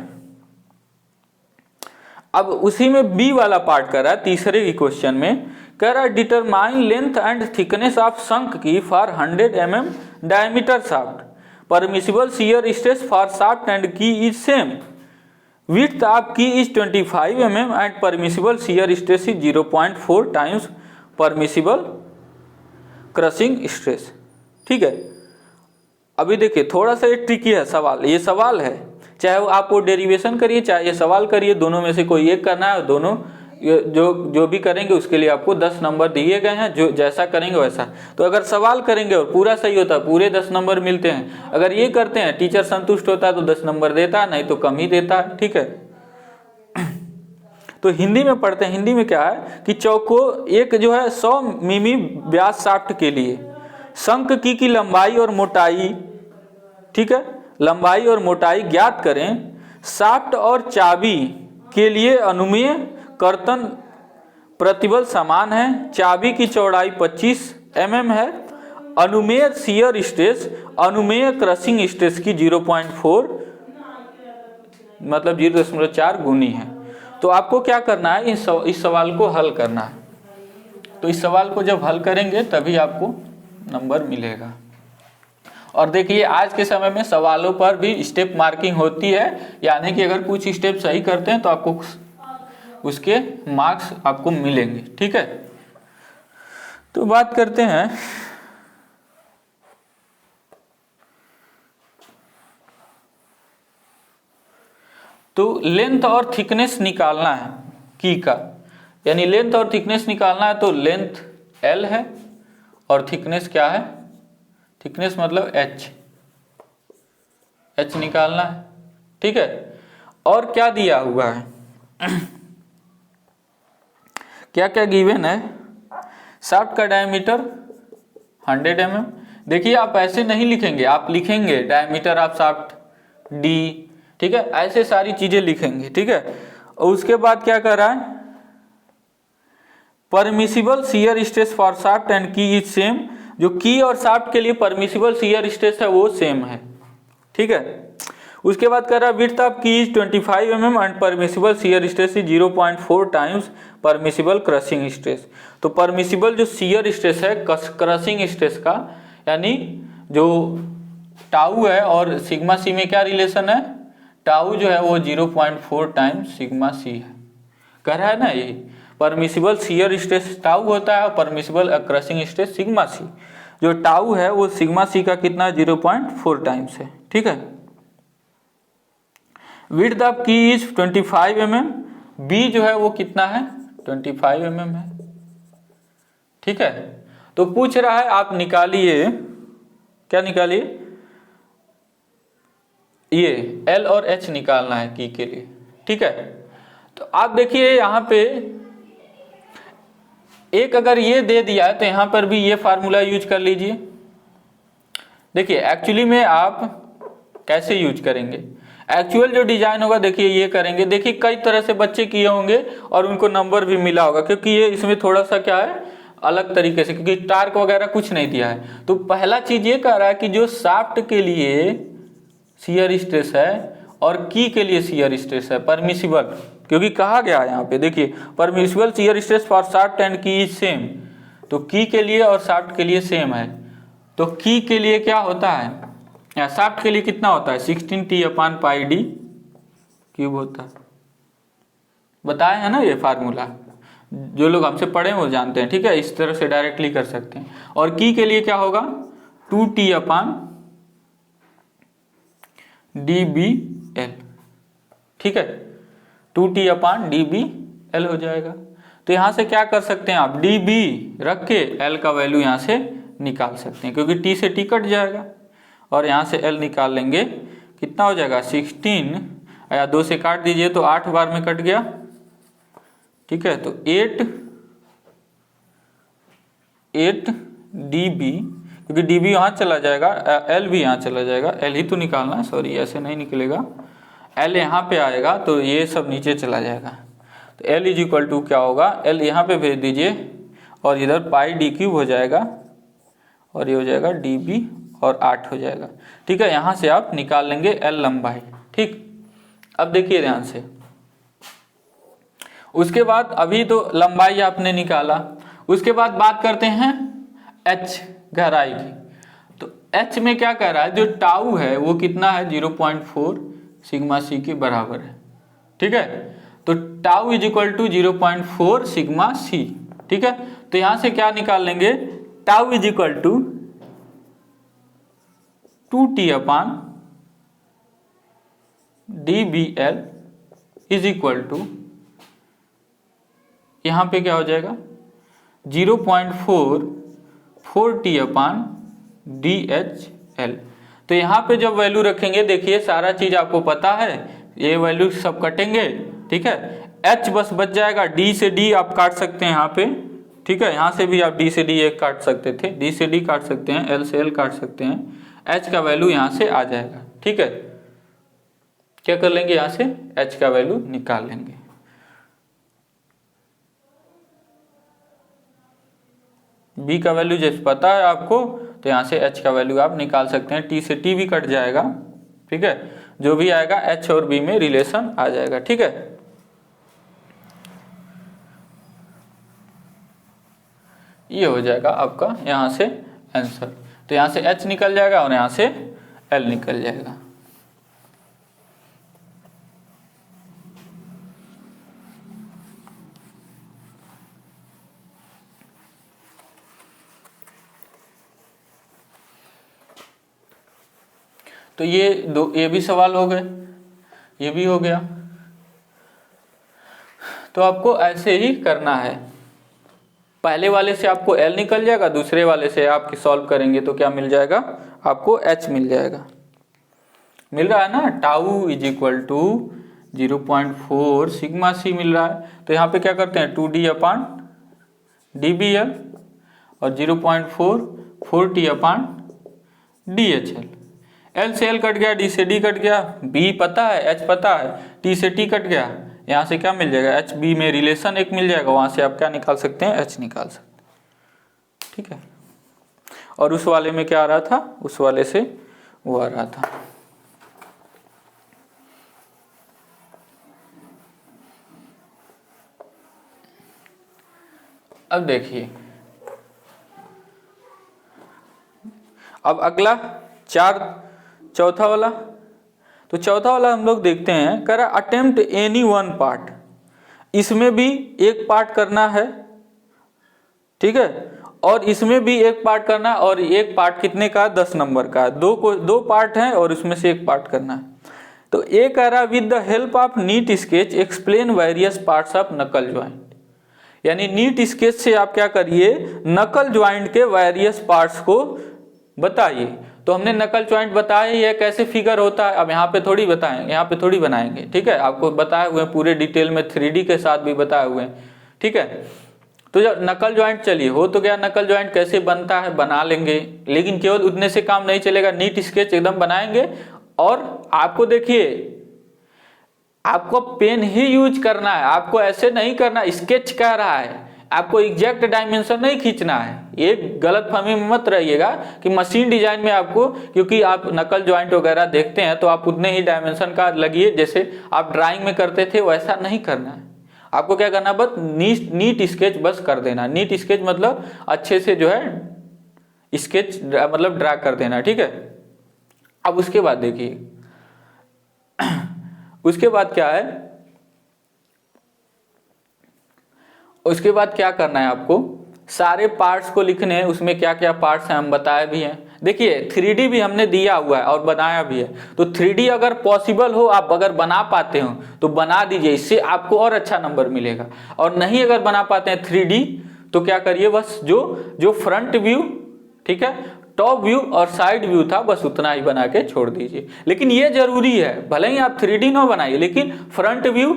अब उसी में बी वाला पार्ट कर रहा है, तीसरे की क्वेश्चन में कह रहा है determine length and thickness of शंख की for 100 mm diameter shaft, permissible shear stress for shaft and की इज सेम, विड्थ ऑफ की is 25 mm and permissible shear stress is 0.4 times permissible crushing stress, ठीक है। अभी देखिए थोड़ा सा ये ट्रिकी है सवाल, ये सवाल है, चाहे वो आप वो डेरिवेशन करिए चाहे ये सवाल करिए, दोनों में से कोई एक करना है, और दोनों जो भी करेंगे उसके लिए आपको 10 नंबर दिए गए हैं, जो जैसा करेंगे वैसा। तो अगर सवाल करेंगे और पूरा सही होता है पूरे 10 नंबर मिलते हैं, अगर ये करते हैं टीचर संतुष्ट होता है तो 10 नंबर देता है, नहीं तो कम ही देता है, ठीक है। तो हिंदी में पढ़ते हैं, हिंदी में क्या है कि चौको एक जो है 100 मिमी व्यास शाफ्ट के लिए शंख की लंबाई और मोटाई, ठीक है, लंबाई और मोटाई ज्ञात करें। शाफ्ट और चाबी के लिए अनुमेय कर्तन प्रतिबल समान है, चाबी की चौड़ाई 25 mm है, अनुमेय शियर स्ट्रेस अनुमेय क्रशिंग स्ट्रेस की 0.4 मतलब 0.4 गुनी है। तो आपको क्या करना है, इस सवाल को हल करना है। तो इस सवाल को जब हल करेंगे तभी आपको नंबर मिलेगा। और देखिए आज के समय में सवालों पर भी स्टेप मार्किंग होती है, यानी कि अगर कुछ स्टेप सही करते हैं तो आपको उसके मार्क्स आपको मिलेंगे, ठीक है। तो बात करते हैं तो लेंथ और थिकनेस निकालना है की का, यानी लेंथ और थिकनेस निकालना है। तो लेंथ L है और थिकनेस क्या है, थिकनेस मतलब H निकालना है, ठीक है। और क्या दिया हुआ है क्या क्या गिवन है, शाफ्ट का डायमीटर 100 mm। देखिए आप ऐसे नहीं लिखेंगे, आप लिखेंगे डायमीटर ऑफ शाफ्ट D, ठीक है, ऐसे सारी चीजें लिखेंगे, ठीक है। और उसके बाद क्या कर रहा है, permissible shear stress for shaft and की इज सेम, जो की और शाफ्ट के लिए परमिसिबल शियर स्ट्रेस है वो सेम है, ठीक है। उसके बाद कर रहा है विड्थ ऑफ की is 25 mm and permissible shear stress is 0.4 times permissible crushing stress. तो परमिसिबल जो शियर स्ट्रेस है क्रशिंग स्ट्रेस का, यानी जो टाउ है और सिग्मा सी में क्या रिलेशन है, टाउ जो है वो 0.4 टाइम्स सिग्मा सी है, कह रहा है ना। ये परमिसिबल शियर स्ट्रेस टाउ होता है और permissible crushing stress sigma C, जो टाउ है वो सिग्मा सी का कितना 0.4 टाइम्स है, ठीक है। विड्थ ऑफ की इज 25 mm, बी जो है वो कितना है 25 mm है, ठीक है। तो पूछ रहा है आप निकालिए, क्या निकालिए, ये L और H निकालना है की के लिए, ठीक है। तो आप देखिए यहाँ पे एक अगर ये दे दिया है तो यहाँ पर भी ये फार्मूला यूज कर लीजिए। देखिए एक्चुअली में आप कैसे यूज करेंगे, एक्चुअल जो डिजाइन होगा देखिए ये करेंगे। देखिए कई तरह से बच्चे किए होंगे और उनको नंबर भी मिला होगा, क्योंकि ये इसमें थोड़ा सा क्या है अलग तरीके से, क्योंकि टार्क वगैरह कुछ नहीं दिया है। तो पहला चीज ये कह रहा है कि जो शाफ्ट के लिए शियर स्ट्रेस है और की के लिए शियर स्ट्रेस है परमिसिबल, क्योंकि कहा गया है यहाँ पे देखिए permissible shear stress for shaft and की इज सेम। तो की के लिए और शाफ्ट के लिए सेम है। तो की के लिए क्या होता है, या शाफ्ट के लिए कितना होता है 16T/πd क्यूब होता है। बताया है ना ये फार्मूला, जो लोग हमसे पढ़े वो जानते हैं, ठीक है। इस तरह से डायरेक्टली कर सकते हैं। और की के लिए क्या होगा 2T/dBl, ठीक है, 2T/dBl हो जाएगा। तो यहां से क्या कर सकते हैं आप, dB रख के l का वैल्यू यहां से निकाल सकते हैं, क्योंकि t से t कट जाएगा और यहां से l निकाल लेंगे, कितना हो जाएगा 16 या 2 से काट दीजिए तो 8 बार में कट गया, ठीक है। तो 8 dB, क्योंकि dB यहाँ चला जाएगा, L भी यहाँ चला जाएगा, L ही तो निकालना है, सॉरी ऐसे नहीं निकलेगा, L यहाँ पे आएगा तो ये सब नीचे चला जाएगा। तो L इज इक्वल टू क्या होगा, L यहाँ पे भेज दीजिए और इधर πd³ हो जाएगा और ये हो जाएगा dB और 8 हो जाएगा, ठीक है। यहाँ से आप निकाल लेंगे L लंबाई, ठीक। अब देखिए ध्यान से, उसके बाद अभी तो लंबाई आपने निकाला, उसके बाद बात करते हैं h गहराई की। तो h में क्या कह रहा है, जो टाउ है वो कितना है 0.4 सिग्मा c के बराबर है, ठीक है। तो tau is equal to 0.4 sigma c, ठीक है। तो यहां से क्या निकाल लेंगे, tau is equal to 2T/dBl is equal to, यहां पे क्या हो जाएगा 0.44T/dHl। तो यहां पे जब वैल्यू रखेंगे, देखिए सारा चीज आपको पता है, ये वैल्यू सब कटेंगे, ठीक है। H बस बच जाएगा, D से D आप काट सकते हैं यहाँ पे, ठीक है। यहाँ से भी आप D से D एक काट सकते थे, D से D काट सकते हैं, L से L काट सकते हैं, H का वैल्यू यहाँ से आ जाएगा, ठीक है। क्या कर लेंगे, यहाँ से H का वैल्यू निकाल लेंगे। B का वैल्यू जैसे पता है आपको, तो यहाँ से H का वैल्यू आप निकाल सकते हैं, T से T भी कट जाएगा, ठीक है। जो भी आएगा H और B में रिलेशन आ जाएगा, ठीक है। ये हो जाएगा आपका यहाँ से आंसर। तो यहाँ से H निकल जाएगा और यहाँ से L निकल जाएगा। तो ये भी सवाल हो गए, ये भी हो गया। तो आपको ऐसे ही करना है, पहले वाले से आपको L निकल जाएगा, दूसरे वाले से आप सॉल्व करेंगे तो क्या मिल जाएगा आपको H मिल जाएगा। मिल रहा है ना, tau is equal to 0.4 sigma c मिल रहा है। तो यहाँ पे क्या करते हैं 2D/dBl और 0.44T/dHl। L से L कट गया, D से D कट गया, B पता है, H पता है, T से T कट गया, यहाँ से क्या मिल जाएगा H B में रिलेशन एक मिल जाएगा, वहां से आप क्या निकाल सकते हैं H निकाल सकते हैं, ठीक है। और उस वाले में क्या आ रहा था, उस वाले से वो आ रहा था। अब देखिए, अब अगला चौथा वाला। तो चौथा वाला हम लोग देखते हैं, कह रहा अटेम्प्ट एनी वन पार्ट, इसमें भी एक पार्ट करना है, ठीक है, और इसमें भी एक पार्ट करना है, और एक पार्ट कितने का 10 नंबर का, दो पार्ट है और उसमें से एक पार्ट करना है। तो ये कह रहा with the help of NEET sketch explain various parts of नकल ज्वाइंट, यानी नीट स्केच से आप क्या करिए नकल ज्वाइंट के वेरियस पार्ट्स को बताइए। तो हमने नकल ज्वाइंट बताया ये कैसे फिगर होता है, अब यहाँ पे थोड़ी बताएंगे, यहाँ पे थोड़ी बनाएंगे, ठीक है। आपको बताए हुए पूरे डिटेल में 3D के साथ भी बताए हुए हैं, ठीक है। तो जब नकल ज्वाइंट चलिए हो तो क्या नकल ज्वाइंट कैसे बनता है बना लेंगे, लेकिन केवल उतने से काम नहीं चलेगा, नीट स्केच एकदम बनाएंगे। और आपको देखिए आपको पेन ही यूज करना है, आपको ऐसे नहीं करना, स्केच कह रहा है, आपको एग्जैक्ट डायमेंशन नहीं खींचना है। ये गलतफहमी में मत रहिएगा कि मशीन डिजाइन में आपको, क्योंकि आप नकल ज्वाइंट वगैरह देखते हैं तो आप उतने ही डायमेंशन का लगिए जैसे आप ड्राइंग में करते थे, वैसा नहीं करना है। आपको क्या करना, बस नीट स्केच बस कर देना। नीट स्केच मतलब अच्छे से जो है स्केच मतलब ड्रा कर देना, ठीक है। अब उसके बाद देखिए, उसके बाद क्या है, उसके बाद क्या करना है आपको, सारे पार्ट्स को लिखने हैं। उसमें क्या क्या पार्ट्स हैं हम बताए भी हैं। देखिए 3D भी हमने दिया हुआ है और बनाया भी है, तो 3D अगर पॉसिबल हो, आप अगर बना पाते हो तो बना दीजिए, इससे आपको और अच्छा नंबर मिलेगा। और नहीं अगर बना पाते हैं 3D तो क्या करिए, बस जो फ्रंट व्यू, ठीक है, टॉप व्यू और साइड व्यू था, बस उतना ही बना के छोड़ दीजिए। लेकिन ये जरूरी है, भले ही आप 3D ना बनाइए, लेकिन फ्रंट व्यू,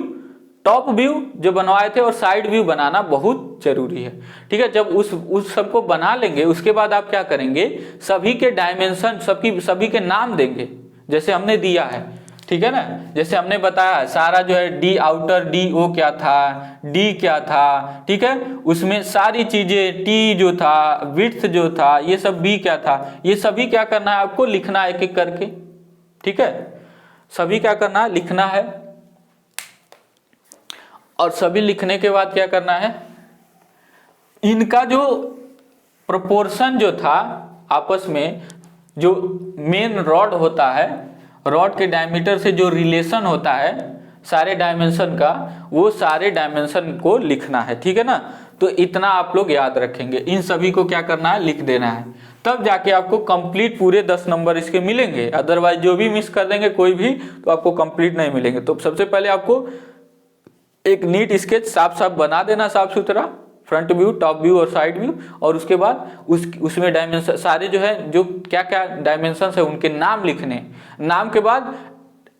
टॉप व्यू जो बनवाए थे और साइड व्यू बनाना बहुत जरूरी है, ठीक है। जब उस सबको बना लेंगे, उसके बाद आप क्या करेंगे, सभी के डायमेंशन, सभी के नाम देंगे जैसे हमने दिया है, ठीक है ना। जैसे हमने बताया सारा जो है डी आउटर, डी ओ क्या था, डी क्या था, ठीक है, उसमें सारी चीजें, टी जो था, विड्थ जो था, ये सब बी क्या था, ये सभी क्या करना है आपको लिखना है एक एक करके, ठीक है। सभी क्या करना है, लिखना है। और सभी लिखने के बाद क्या करना है, इनका जो प्रोपोर्शन जो था आपस में, जो मेन रॉड होता है, रॉड के डायमीटर से जो रिलेशन होता है सारे डायमेंशन का, वो सारे डायमेंशन को लिखना है, ठीक है ना। तो इतना आप लोग याद रखेंगे, इन सभी को क्या करना है, लिख देना है, तब जाके आपको कंप्लीट पूरे 10 नंबर इसके मिलेंगे। अदरवाइज जो भी मिस कर देंगे कोई भी, तो आपको कंप्लीट नहीं मिलेंगे। तो सबसे पहले आपको एक नीट स्केच साफ साफ बना देना, साफ सुथरा, फ्रंट व्यू, टॉप व्यू और साइड व्यू। और उसके बाद उसमें डायमेंशन सारे जो है, जो क्या क्या डायमेंशन है उनके नाम लिखने। नाम के बाद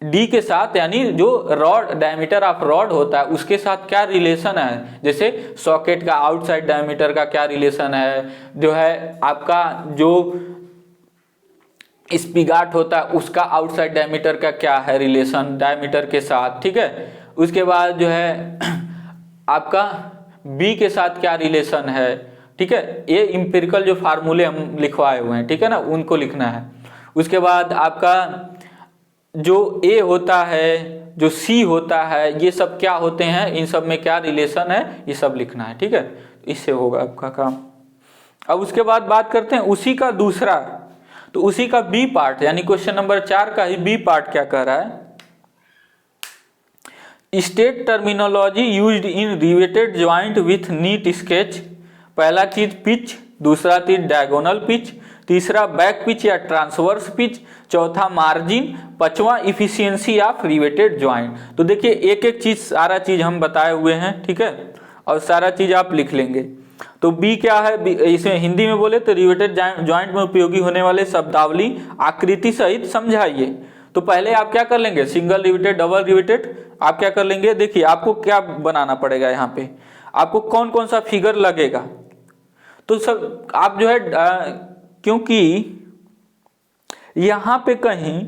डी के साथ, यानी जो रॉड, डायमीटर ऑफ रॉड होता है उसके साथ क्या रिलेशन है, जैसे सॉकेट का आउटसाइड डायमीटर का क्या रिलेशन है, जो है आपका जो स्पिगाट होता है उसका आउटसाइड डायमीटर का क्या है रिलेशन डायमीटर के साथ, ठीक है। उसके बाद जो है आपका बी के साथ क्या रिलेशन है, ठीक है। ये इंपेरिकल जो फार्मूले हम लिखवाए हुए हैं, ठीक है ना, उनको लिखना है। उसके बाद आपका जो ए होता है, जो सी होता है, ये सब क्या होते हैं, इन सब में क्या रिलेशन है, ये सब लिखना है, ठीक है। इससे होगा आपका काम। अब उसके बाद बात करते हैं उसी का दूसरा, तो उसी का बी पार्ट, यानी क्वेश्चन नंबर 4 का ही बी पार्ट क्या कह रहा है, state terminology used in riveted joint with NEET sketch. पहला चीज पिच, दूसरा चीज डायगोनल पिच, तीसरा बैक पिच या ट्रांसवर्स पिच, चौथा मार्जिन, पांचवा इफिशियंसी ऑफ रिवेटेड ज्वाइंट। तो देखिए एक एक चीज, सारा चीज हम बताए हुए हैं, ठीक है, और सारा चीज आप लिख लेंगे। तो बी क्या है, इसे हिंदी में बोले तो रिवेटेड ज्वाइंट में उपयोगी होने वाले शब्दावली आकृति सहित समझाइए। तो पहले आप क्या कर लेंगे, सिंगल रिवेटेड, डबल रिवेटेड, आप क्या कर लेंगे, देखिए आपको क्या बनाना पड़ेगा, यहाँ पे आपको कौन कौन सा फिगर लगेगा। तो सब आप जो है क्योंकि यहां पे कहीं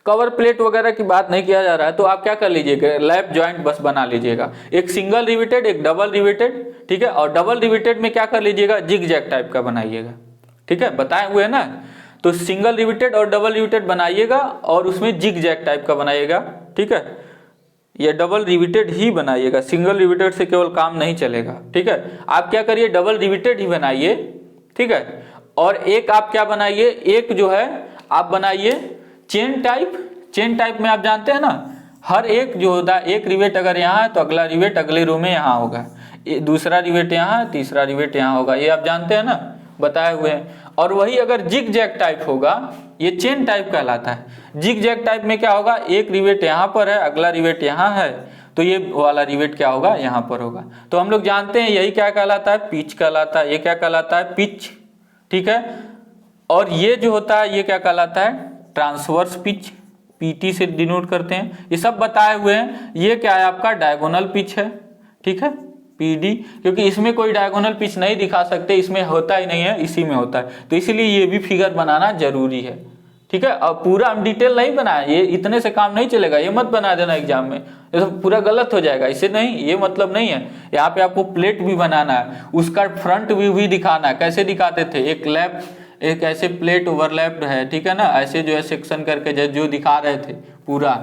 कवर प्लेट वगैरह की बात नहीं किया जा रहा है, तो आप क्या कर लीजिएगा, लैप जॉइंट बस बना लीजिएगा, एक सिंगल रिवेटेड, एक डबल रिवेटेड, ठीक है। और डबल रिवेटेड में क्या कर लीजिएगा, जिग जैग टाइप का बनाइएगा, ठीक है, बताए हुए है ना। तो सिंगल रिवेटेड और डबल रिवेटेड बनाइएगा और उसमें जिग जैग टाइप का बनाइएगा, ठीक है। ये डबल रिवेटेड ही बनाइएगा, सिंगल रिवेटेड से केवल काम नहीं चलेगा, ठीक है। आप क्या करिए, डबल रिवेटेड ही बनाइए, ठीक है। और एक आप क्या बनाइए, एक जो है आप बनाइए चेन टाइप। चेन टाइप में आप जानते हैं ना, हर एक जो होता है, एक रिवेट अगर यहाँ है तो अगला रिवेट अगले रो में यहाँ होगा, दूसरा रिवेट यहाँ है, तीसरा रिवेट यहाँ होगा, ये आप जानते हैं ना, बताए हुए हैं। और वही अगर जिग जैग टाइप होगा, ये चेन टाइप कहलाता है। जिग जैग टाइप में क्या होगा, एक रिवेट यहाँ पर है, अगला रिवेट यहाँ है, तो ये वाला रिवेट क्या होगा, यहाँ पर होगा। तो हम लोग जानते हैं यही क्या कहलाता है, पिच कहलाता है। ये क्या कहलाता है, पिच, ठीक है। और ये जो होता है ये क्या कहलाता है, ट्रांसवर्स पिच, पीटी से डिनोट करते हैं, ये सब बताए हुए हैं। ये क्या है आपका, डायगोनल पिच है, ठीक है, पीडी, क्योंकि इसमें कोई डायगोनल पिच नहीं दिखा सकते, इसमें होता ही नहीं है, इसी में होता है, तो इसीलिए ये भी फिगर बनाना जरूरी है, ठीक है। अब पूरा हम डिटेल नहीं बनाए, ये इतने से काम नहीं चलेगा, ये मत बना देना एग्जाम में, ये तो पूरा गलत हो जाएगा। इसे नहीं, ये मतलब नहीं है। यहाँ पे आपको प्लेट भी बनाना है, उसका फ्रंट व्यू भी दिखाना है। कैसे दिखाते थे, एक ऐसे प्लेट ओवरलैप्ड है, ठीक है ना, ऐसे जो है सेक्शन करके जो दिखा रहे थे पूरा,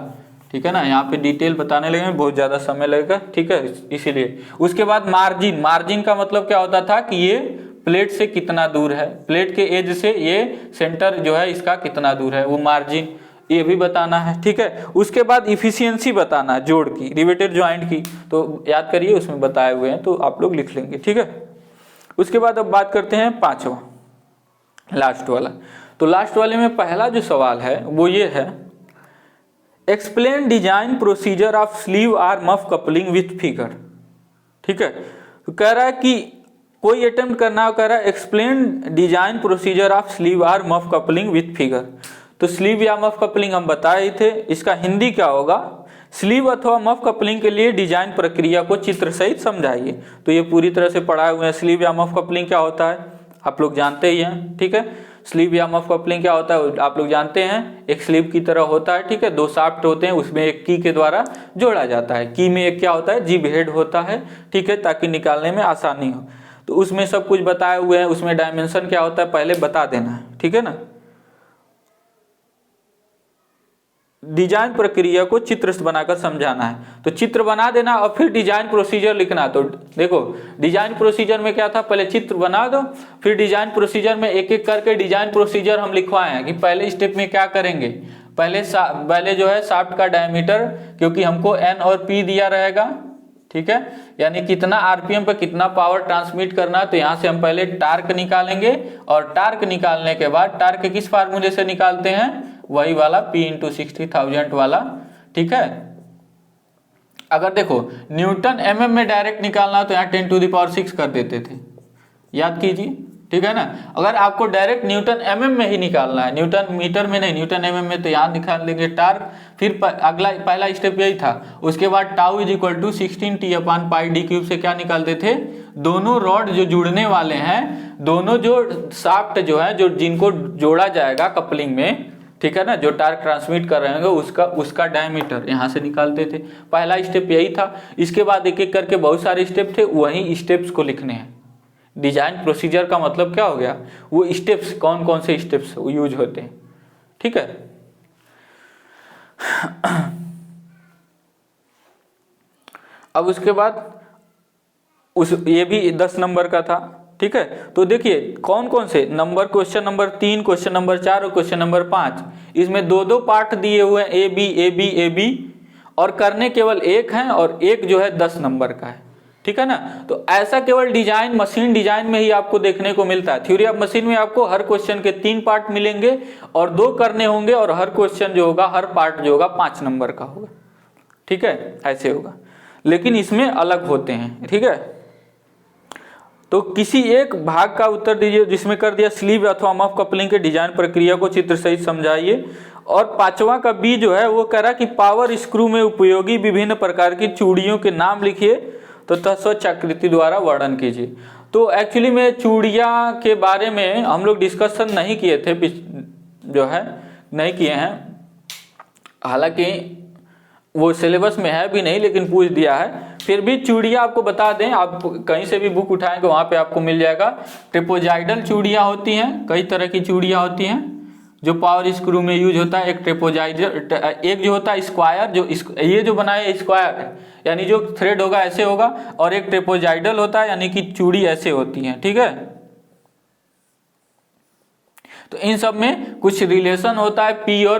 ठीक है ना। यहाँ पे डिटेल बताने लगे बहुत ज्यादा समय लगेगा, ठीक है, इसीलिए। उसके बाद मार्जिन, मार्जिन का मतलब क्या होता था कि ये प्लेट से कितना दूर है, प्लेट के एज से ये सेंटर जो है इसका कितना दूर है, वो मार्जिन, ये भी बताना है, ठीक है। उसके बाद इफिशियंसी बताना है जोड़ की, रिवेटेड ज्वाइंट की, तो याद करिए उसमें बताए हुए हैं, तो आप लोग लिख लेंगे, ठीक है। उसके बाद अब बात करते हैं पांचवा, लास्ट वाला। तो लास्ट वाले में पहला जो सवाल है वो ये है, explain design procedure of sleeve or muff coupling with figure, ठीक है। तो कह रहा है कि कोई अटेम्प्ट करना हो, कह रहा है explain design procedure of sleeve or muff coupling with figure. तो स्लीव या मफ कपलिंग हम बताए थे, इसका हिंदी क्या होगा, स्लीव अथवा मफ कपलिंग के लिए डिजाइन प्रक्रिया को चित्र सहित समझाइए। तो ये पूरी तरह से पढ़ाए हुए हैं। स्लीव या मफ कपलिंग क्या होता है आप लोग जानते ही हैं, ठीक है। स्लीव या मफ कपलिंग क्या होता है आप लोग जानते हैं, एक स्लीव की तरह होता है, ठीक है, दो शाफ्ट होते हैं, उसमें एक की के द्वारा जोड़ा जाता है। की में एक क्या होता है, जिब हेड होता है, ठीक है, ताकि निकालने में आसानी हो। तो उसमें सब कुछ बताए हुए हैं, उसमें डायमेंशन क्या होता है पहले बता देना है, ठीक है ना। डिजाइन प्रक्रिया को चित्र बनाकर समझाना है, तो चित्र बना देना और फिर डिजाइन प्रोसीजर लिखना। तो देखो डिजाइन प्रोसीजर में क्या था, पहले चित्र बना दो, फिर डिजाइन प्रोसीजर में एक एक करके डिजाइन प्रोसीजर हम लिखवाए हैं कि पहले स्टेप में क्या करेंगे। पहले जो है शाफ्ट का डायमीटर, क्योंकि हमको एन और पी दिया रहेगा, ठीक है, यानी कितना आरपीएम पर कितना पावर ट्रांसमिट करना। तो यहाँ से हम पहले टार्क निकालेंगे, और टार्क निकालने के बाद टार्क किस फार्मूले से निकालते हैं, वही वाला P × 60,000 वाला, ठीक है। अगर देखो न्यूटन mm में डायरेक्ट निकालना तो यहाँ 10⁶ कर देते थे, याद कीजिए, ठीक है ना। अगर आपको डायरेक्ट न्यूटन mm में ही निकालना है, न्यूटन मीटर में नहीं, न्यूटन mm में, तो यहाँ निकाल लेंगे टार्क। फिर अगला पहला स्टेप यही था। उसके बाद टाउ = 16T/πd³ से क्या निकालते थे, दोनों रॉड जो जुड़ने वाले हैं, दोनों जो शाफ्ट जो है, जो जिनको जोड़ा जाएगा कपलिंग में, ठीक है ना, जो टार्क ट्रांसमिट कर रहे होंगे उसका डायमीटर यहाँ से निकालते थे। पहला स्टेप यही था। इसके बाद एक एक करके बहुत सारे स्टेप थे, वही स्टेप्स को लिखने हैं। डिजाइन प्रोसीजर का मतलब क्या हो गया, वो स्टेप्स, कौन कौन से स्टेप्स यूज होते हैं, ठीक है। अब उसके बाद ये भी 10 नंबर का था, ठीक है। तो देखिए कौन कौन से number, question number 3, question number 4 और क्वेश्चन नंबर 5, इसमें दो पार्ट दिए हुए हैं, ए बी, और करने केवल एक है, और एक जो है 10 नंबर का है, ठीक है ना। तो ऐसा केवल डिजाइन, मशीन डिजाइन में ही आपको देखने को मिलता है। थ्योरी ऑफ मशीन में आपको हर क्वेश्चन के 3 पार्ट मिलेंगे और 2 करने होंगे, और हर क्वेश्चन जो होगा, हर पार्ट जो होगा 5 नंबर का होगा, ठीक है, ऐसे होगा। लेकिन इसमें अलग होते हैं, ठीक है। तो किसी एक भाग का उत्तर दीजिए जिसमें कर दिया स्लीव अथवा मफ कपलिंग के डिजाइन प्रक्रिया को चित्र सहित समझाइए। और पांचवा का बी जो है वो कह रहा कि पावर स्क्रू में उपयोगी विभिन्न प्रकार की चूड़ियों के नाम लिखिए, तो स्वच्छ आकृति द्वारा वर्णन कीजिए। तो एक्चुअली में चूड़िया के बारे में हम लोग डिस्कशन नहीं किए थे, जो है नहीं किए हैं, हालांकि वो सिलेबस में है भी नहीं, लेकिन पूछ दिया है। फिर भी चूड़ियाँ आपको बता दें, आप कहीं से भी बुक उठाएंगे वहाँ पे आपको मिल जाएगा। ट्रेपोजाइडल चूड़ियाँ होती हैं, कई तरह की चूड़ियाँ होती हैं जो पावर स्क्रू में यूज होता है। एक ट्रेपोजाइडल, एक जो होता है स्क्वायर, जो ये जो बनाए स्क्वायर है, यानी जो थ्रेड होगा ऐसे होगा, और एक ट्रेपोजाइडल होता है, यानी कि चूड़ी ऐसे होती है, ठीक है। तो इन सब में कुछ रिलेशन होता है, पी और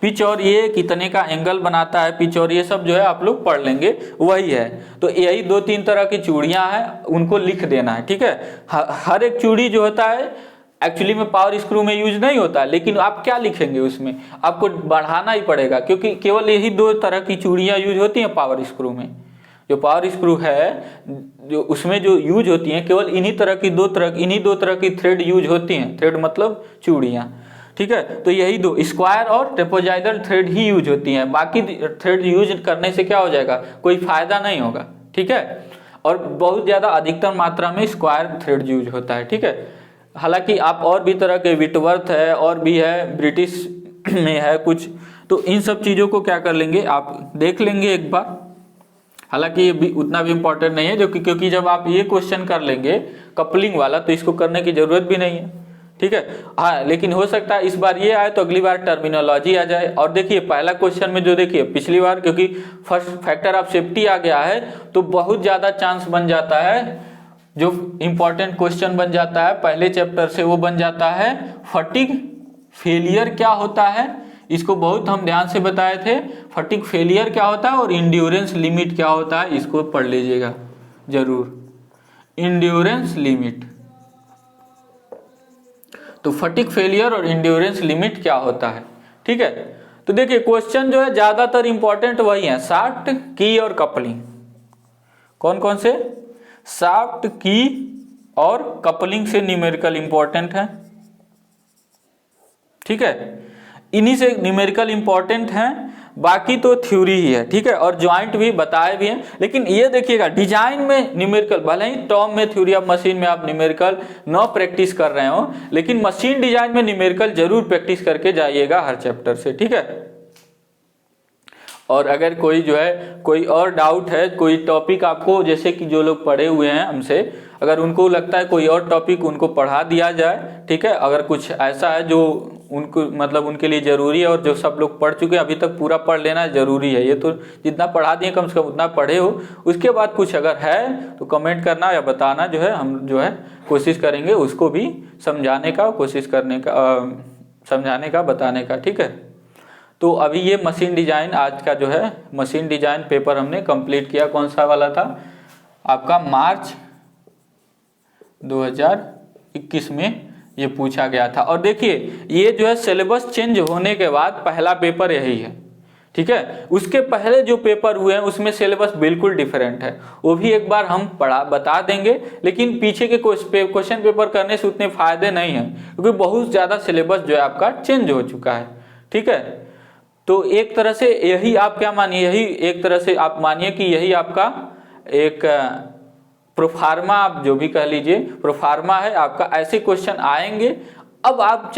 पिच और ये कितने का एंगल बनाता है, पिच और ये सब जो है आप लोग पढ़ लेंगे, वही है। तो यही 2-3 तरह की चूड़ियां हैं, उनको लिख देना है, ठीक है। हर एक चूड़ी जो होता है एक्चुअली में पावर स्क्रू में यूज नहीं होता, लेकिन आप क्या लिखेंगे उसमें, आपको बढ़ाना ही पड़ेगा, क्योंकि केवल यही 2 तरह की चूड़ियां यूज होती हैं पावर स्क्रू में। जो पावर स्क्रू है, जो उसमें जो यूज होती हैं, केवल इन्हीं दो तरह की थ्रेड यूज होती हैं। थ्रेड मतलब चूड़ियां, ठीक है। तो यही 2 स्क्वायर और ट्रेपोजाइडल थ्रेड ही यूज होती हैं, बाकी थ्रेड यूज करने से क्या हो जाएगा, कोई फायदा नहीं होगा, ठीक है। और बहुत ज्यादा अधिकतर मात्रा में स्क्वायर थ्रेड यूज होता है, ठीक है। हालांकि आप और भी तरह के विटवर्थ है और भी है, ब्रिटिश में है कुछ, तो इन सब चीज़ों को क्या कर लेंगे आप देख लेंगे एक बार। हालांकि ये भी उतना भी इम्पोर्टेंट नहीं है जो क्योंकि जब आप ये क्वेश्चन कर लेंगे कपलिंग वाला तो इसको करने की जरूरत भी नहीं है, ठीक है। हाँ, लेकिन हो सकता है इस बार ये आए तो अगली बार टर्मिनोलॉजी आ जाए। और देखिए पहला क्वेश्चन में जो देखिए पिछली बार क्योंकि फर्स्ट फैक्टर ऑफ सेफ्टी आ गया है तो बहुत ज़्यादा चांस बन जाता है, जो इम्पोर्टेंट क्वेश्चन बन जाता है पहले चैप्टर से वो बन जाता है फटीग फेलियर क्या होता है, इसको बहुत हम ध्यान से बताए थे। फटीग फेलियर क्या होता है और इंड्योरेंस लिमिट क्या होता है, इसको पढ़ लीजिएगा जरूर। इंड्योरेंस लिमिट, तो फटीग फेलियर और इंड्योरेंस लिमिट क्या होता है, ठीक है। तो देखिए क्वेश्चन जो है ज्यादातर इंपॉर्टेंट वही है, शाफ्ट की और कपलिंग। कौन कौन से? शाफ्ट की और कपलिंग से न्यूमेरिकल इंपॉर्टेंट है, ठीक है। इन्हीं से न्यूमेरिकल इंपॉर्टेंट हैं, बाकी तो थ्योरी ही है, ठीक है। और ज्वाइंट भी बताए भी हैं, लेकिन ये देखिएगा डिजाइन में न्यूमेरिकल, भले ही टॉम में थ्योरी ऑफ मशीन में आप न्यूमेरिकल न प्रैक्टिस कर रहे हो, लेकिन मशीन डिजाइन में न्यूमेरिकल जरूर प्रैक्टिस करके जाइएगा हर चैप्टर से, ठीक है। और अगर कोई जो है कोई और डाउट है, कोई टॉपिक आपको, जैसे कि जो लोग पढ़े हुए हैं हमसे, अगर उनको लगता है कोई और टॉपिक उनको पढ़ा दिया जाए, ठीक है। अगर कुछ ऐसा है जो उनको मतलब उनके लिए जरूरी है और जो सब लोग पढ़ चुके हैं अभी तक पूरा पढ़ लेना जरूरी है, ये तो जितना पढ़ा दिए कम से कम उतना पढ़े हो। उसके बाद कुछ अगर है तो कमेंट करना या बताना, जो है हम जो है कोशिश करेंगे उसको भी समझाने का, कोशिश करने का, समझाने का, बताने का, ठीक है। तो अभी ये मशीन डिजाइन आज का जो है मशीन डिजाइन पेपर हमने कंप्लीट किया। कौन सा वाला था आपका? मार्च 2021 में ये पूछा गया था। और देखिए ये जो है सिलेबस चेंज होने के बाद पहला पेपर यही है, ठीक है। उसके पहले जो पेपर हुए हैं उसमें सिलेबस बिल्कुल डिफरेंट है, वो भी एक बार हम बता देंगे। लेकिन पीछे के क्वेश्चन पेपर करने से उतने फायदे नहीं है, क्योंकि बहुत ज्यादा सिलेबस जो है आपका चेंज हो चुका है, ठीक है। तो एक तरह से यही आप क्या मानिए, यही एक तरह से आप मानिए कि यही आपका एक प्रोफार्मा, आप जो भी कह लीजिए प्रोफार्मा है आपका। ऐसे क्वेश्चन आएंगे, अब आप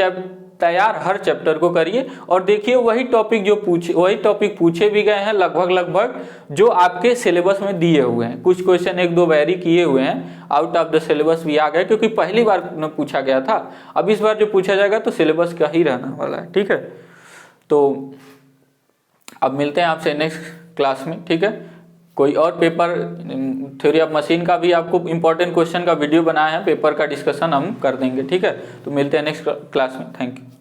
तैयार हर चैप्टर को करिए और देखिए वही टॉपिक पूछे भी गए हैं लगभग जो आपके सिलेबस में दिए हुए हैं। कुछ क्वेश्चन एक दो वेरी किए हुए हैं, आउट ऑफ द सिलेबस भी आ गए, क्योंकि पहली बार न पूछा गया था। अब इस बार जो पूछा जाएगा तो सिलेबस का ही रहने वाला है, ठीक है। तो अब मिलते हैं आपसे नेक्स्ट क्लास में, ठीक है। कोई और पेपर थ्योरी ऑफ मशीन का भी आपको इंपॉर्टेंट क्वेश्चन का वीडियो बनाया है, पेपर का डिस्कशन हम कर देंगे, ठीक है। तो मिलते हैं नेक्स्ट क्लास में, थैंक यू।